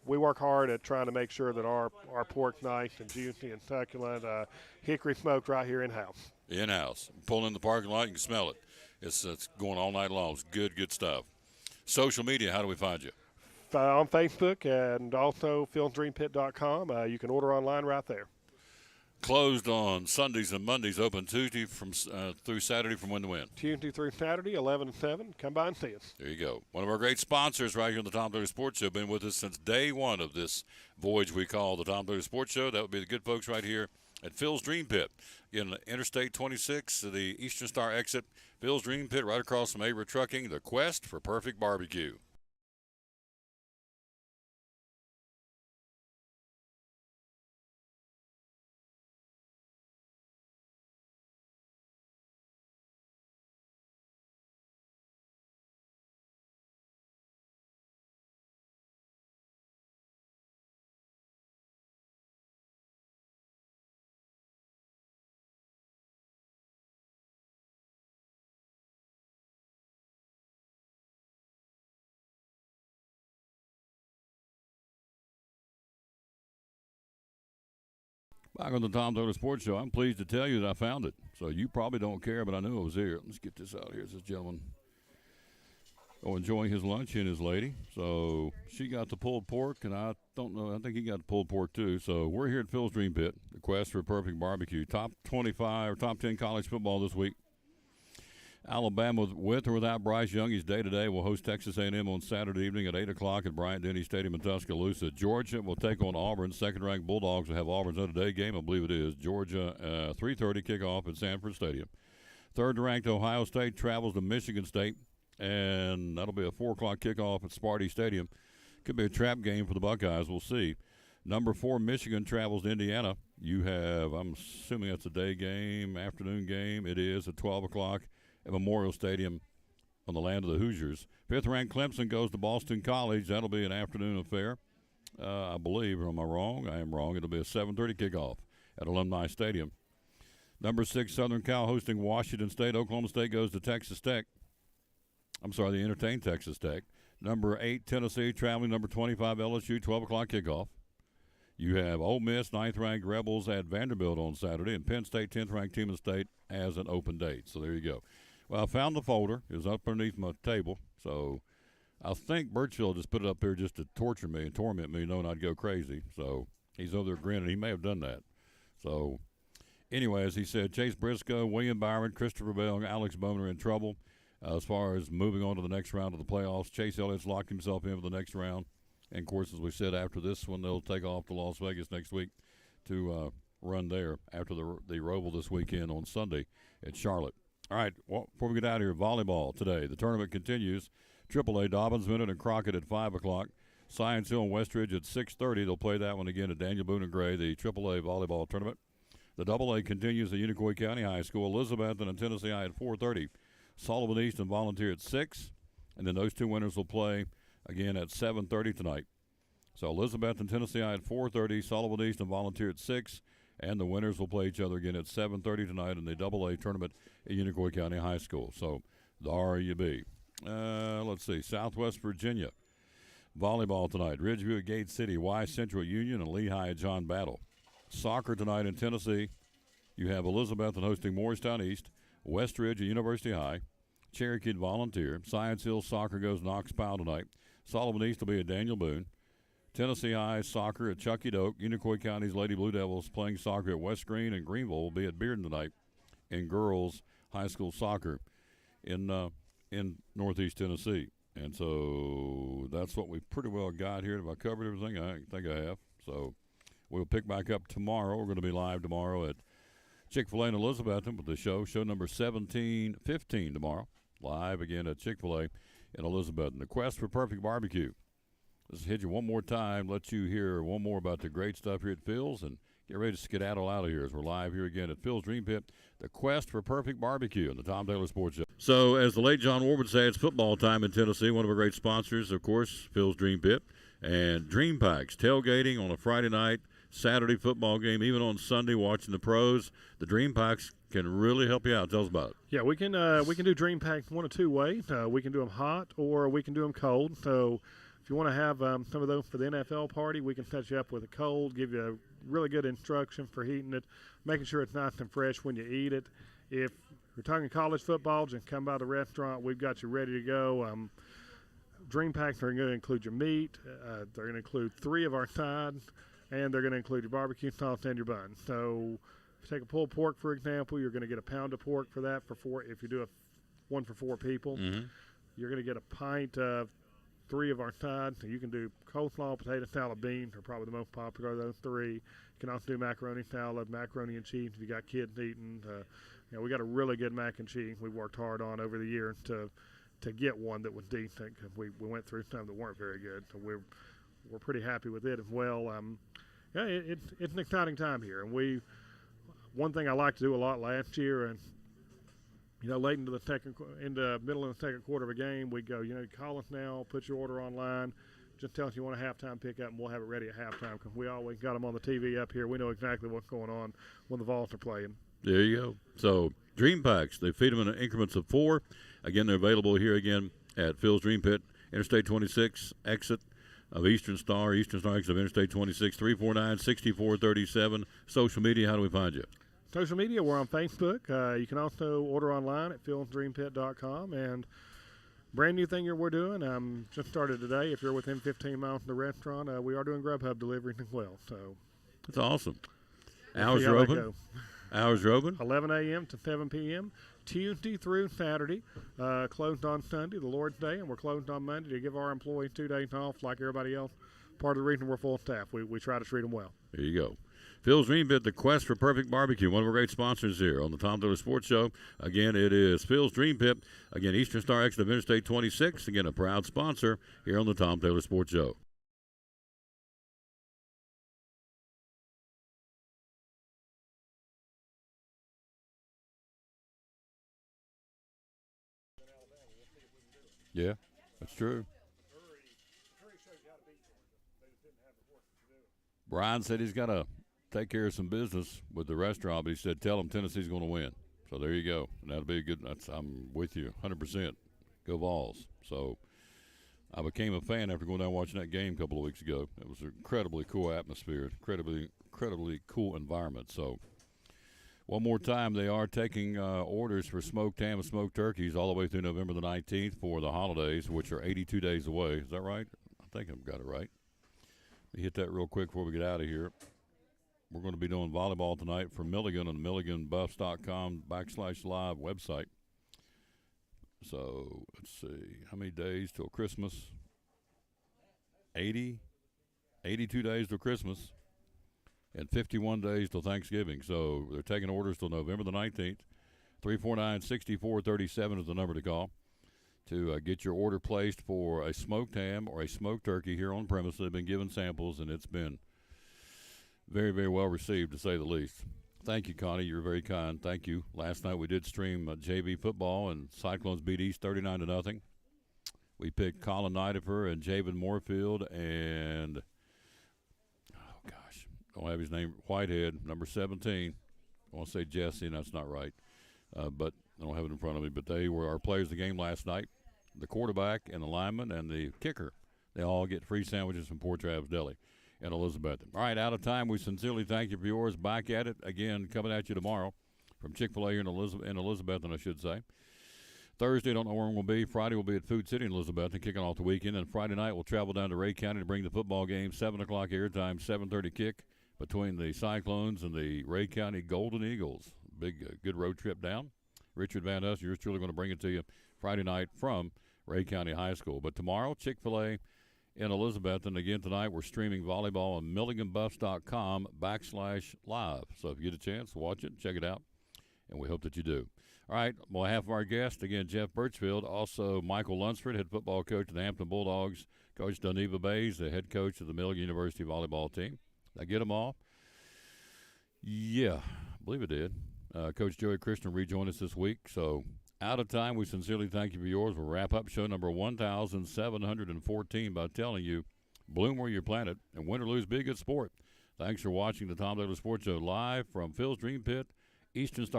we work hard at trying to make sure that our pork's nice and juicy and succulent. Hickory smoked right here in-house. In-house. Pull in the parking lot, you can smell it. It's going all night long. It's good stuff. Social media, how do we find you? On Facebook and also philsdreampit.com. You can order online right there. Closed on Sundays and Mondays, open Tuesday through Saturday from when to when? Tuesday through Saturday, 11 to 7. Come by and see us. There you go. One of our great sponsors right here on the Tom Taylor Sports Show. Been with us since day one of this voyage we call the Tom Taylor Sports Show. That would be the good folks right here at Phil's Dream Pit. Again, Interstate 26, the Eastern Star exit. Phil's Dream Pit right across from Avery Trucking, the quest for perfect barbecue. Back on the Tom Taylor Sports Show, I'm pleased to tell you that I found it. So you probably don't care, but I knew it was here. Let's get this out here. This gentleman enjoying his lunch and his lady. So she got the pulled pork, and I don't know. I think he got the pulled pork too. So we're here at Phil's Dream Pit, the quest for a perfect barbecue. Top 25 or top 10 college football this week. Alabama, with or without Bryce Young, he's day-to-day, will host Texas A&M on Saturday evening at 8 o'clock at Bryant-Denny Stadium in Tuscaloosa. Georgia will take on Auburn. Second-ranked Bulldogs will have Auburn's day game, I believe it is. Georgia, 3:30 kickoff at Sanford Stadium. Third-ranked Ohio State travels to Michigan State, and that'll be a 4 o'clock kickoff at Sparty Stadium. Could be a trap game for the Buckeyes. We'll see. Number 4, Michigan travels to Indiana. You have, I'm assuming that's a day game, afternoon game. It is at 12 o'clock. At Memorial Stadium on the land of the Hoosiers. 5th-ranked Clemson goes to Boston College. That'll be an afternoon affair, I believe. Or am I wrong? I am wrong. It'll be a 7:30 kickoff at Alumni Stadium. Number 6, Southern Cal hosting Washington State. Oklahoma State goes to Texas Tech. I'm sorry, they entertain Texas Tech. Number 8, Tennessee traveling. Number 25, LSU, 12 o'clock kickoff. You have Ole Miss, 9th-ranked Rebels at Vanderbilt on Saturday. And Penn State, 10th-ranked Tiemann State, has an open date. So there you go. Well, I found the folder. It was up underneath my table. So I think Birchfield just put it up there just to torture me and torment me, knowing I'd go crazy. So he's over there grinning. He may have done that. So anyway, as he said, Chase Briscoe, William Byron, Christopher Bell, and Alex Bowman are in trouble as far as moving on to the next round of the playoffs. Chase Elliott's locked himself in for the next round. And, of course, as we said, after this one, they'll take off to Las Vegas next week to run there after the Roval this weekend on Sunday at Charlotte. All right, well, before we get out of here, volleyball today. The tournament continues. AAA, Dobbins, Minute, and Crockett at 5 o'clock. Science Hill and Westridge at 6:30. They'll play that one again at Daniel Boone and Gray, the AAA volleyball tournament. The AA continues at Unicoi County High School. Elizabethton and Tennessee High at 4:30. Sullivan East and Volunteer at 6. And then those two winners will play again at 7:30 tonight. So Elizabeth and Tennessee High at 4:30. Sullivan East and Volunteer at 6. And the winners will play each other again at 7:30 tonight in the AA tournament at Unicoi County High School. So, there you be. Let's see. Southwest Virginia. Volleyball tonight. Ridgeview at Gate City. Y Central Union and Lehigh at John Battle. Soccer tonight in Tennessee. You have Elizabethton hosting Morristown East. Westridge at University High. Cherokee at Volunteer. Science Hill Soccer goes Knox Powell tonight. Sullivan East will be at Daniel Boone. Tennessee High soccer at Chucky Doak. Unicoi County's Lady Blue Devils playing soccer at West Green, and Greenville will be at Bearden tonight in girls high school soccer in Northeast Tennessee. And so that's what we pretty well got here. Have I covered everything? I think I have. So we'll pick back up tomorrow. We're going to be live tomorrow at Chick-fil-A in Elizabethton with the show number 1715 tomorrow. Live again at Chick-fil-A in Elizabethton. The quest for perfect barbecue. Let's hit you one more time, let you hear one more about the great stuff here at Phil's, and get ready to skedaddle out of here as we're live here again at Phil's Dream Pit, the quest for perfect barbecue on the Tom Taylor Sports Show. So, as the late John Ward would say, it's football time in Tennessee. One of our great sponsors, of course, Phil's Dream Pit, and Dream Packs, tailgating on a Friday night, Saturday football game, even on Sunday watching the pros. The Dream Packs can really help you out. Tell us about it. Yeah, we can do Dream Packs one of two ways. We can do them hot or we can do them cold. So, if you want to have some of those for the NFL party, we can set you up with a cold, give you a really good instruction for heating it, making sure it's nice and fresh when you eat it. If you're talking college football, just come by the restaurant. We've got you ready to go. Dream Packs are going to include your meat. They're going to include 3 of our sides. and they're going to include your barbecue sauce and your bun. So if you take a pulled pork, for example, you're going to get a pound of pork for that for 4. If you do one for 4 people, you're going to get a pint of 3 of our sides. So you can do coleslaw, potato salad, beans are probably the most popular of those 3. You can also do macaroni salad, macaroni and cheese if you got kids eating. We got a really good mac and cheese we worked hard on over the years to get one that was decent, because we went through some that weren't very good. So we're pretty happy with it as well. It's an exciting time here, and one thing I liked to do a lot last year, and late into the middle of the second quarter of a game, we go, call us now, put your order online, just tell us you want a halftime pickup, and we'll have it ready at halftime, because we always got them on the TV up here. We know exactly what's going on when the Vols are playing. There you go. So Dream Packs, they feed them in increments of 4. Again, they're available here again at Phil's Dream Pit, Interstate 26, exit of Eastern Star exit of Interstate 26, 349-6437. Social media, how do we find you? Social media, we're on Facebook. You can also order online at philsdreampit.com. And brand new thing we're doing, just started today. If you're within 15 miles of the restaurant, we are doing Grubhub deliveries as well. So that's awesome. Hours are open? Hours are open? 11 a.m. to 7 p.m. Tuesday through Saturday. Closed on Sunday, the Lord's Day, and we're closed on Monday to give our employees 2 days off like everybody else. Part of the reason we're full staff. We try to treat them well. There you go. Phil's Dream Pit, the quest for perfect barbecue, one of our great sponsors here on the Tom Taylor Sports Show. Again, it is Phil's Dream Pit. Again, Eastern Star exit of Interstate 26. Again, a proud sponsor here on the Tom Taylor Sports Show. Yeah, that's true. Brian said he's got to take care of some business with the restaurant, but he said, tell them Tennessee's going to win. So there you go. And that'll be a good, I'm with you 100%. Go Vols. So I became a fan after going down and watching that game a couple of weeks ago. It was an incredibly cool atmosphere, incredibly cool environment. So one more time, they are taking orders for smoked ham and smoked turkeys all the way through November the 19th for the holidays, which are 82 days away. Is that right? I think I've got it right. Let me hit that real quick before we get out of here. We're going to be doing volleyball tonight for Milligan on the milliganbuffs.com/live website. So let's see, how many days till Christmas? 82 days till Christmas, and 51 days till Thanksgiving. So they're taking orders till November the 19th. 349-6437 is the number to call to get your order placed for a smoked ham or a smoked turkey here on premise. They've been given samples, and it's been very, very well received, to say the least. Thank you, Connie. You're very kind. Thank you. Last night we did stream JV football, and Cyclones beat East 39-0. We picked Colin Nidifer and Javen Moorfield and, oh, gosh, I don't have his name, Whitehead, number 17. I want to say Jesse, and that's not right. But I don't have it in front of me. But they were our players of the game last night. The quarterback and the lineman and the kicker, they all get free sandwiches from Port Travis Deli in Elizabeth. All right, out of time. We sincerely thank you for yours. Back at it again, coming at you tomorrow from Chick-fil-A here in Elizabeth, I should say. Thursday, don't know where we'll be. Friday, we'll be at Food City in Elizabeth and kicking off the weekend. And Friday night, we'll travel down to Ray County to bring the football game. 7 o'clock airtime, 7:30 kick between the Cyclones and the Ray County Golden Eagles. Big, good road trip down. Richard Van Huss, yours truly going to bring it to you Friday night from Ray County High School. But tomorrow, Chick-fil-A in Elizabeth. And again, tonight, we're streaming volleyball on milliganbuffs.com/live. So if you get a chance, watch it, check it out, and we hope that you do. All right, on behalf of our guest, again, Jeff Birchfield, also Michael Lunsford, head football coach of the Hampton Bulldogs, Coach Duneva Bays, the head coach of the Milligan University volleyball team. Did I get them all? Yeah, I believe it did. Coach Joey Christian rejoined us this week. So out of time, we sincerely thank you for yours. We'll wrap up show number 1,714 by telling you, bloom where you're planted, and win or lose, be a good sport. Thanks for watching the Tom Taylor Sports Show live from Phil's Dream Pit, Eastern Star.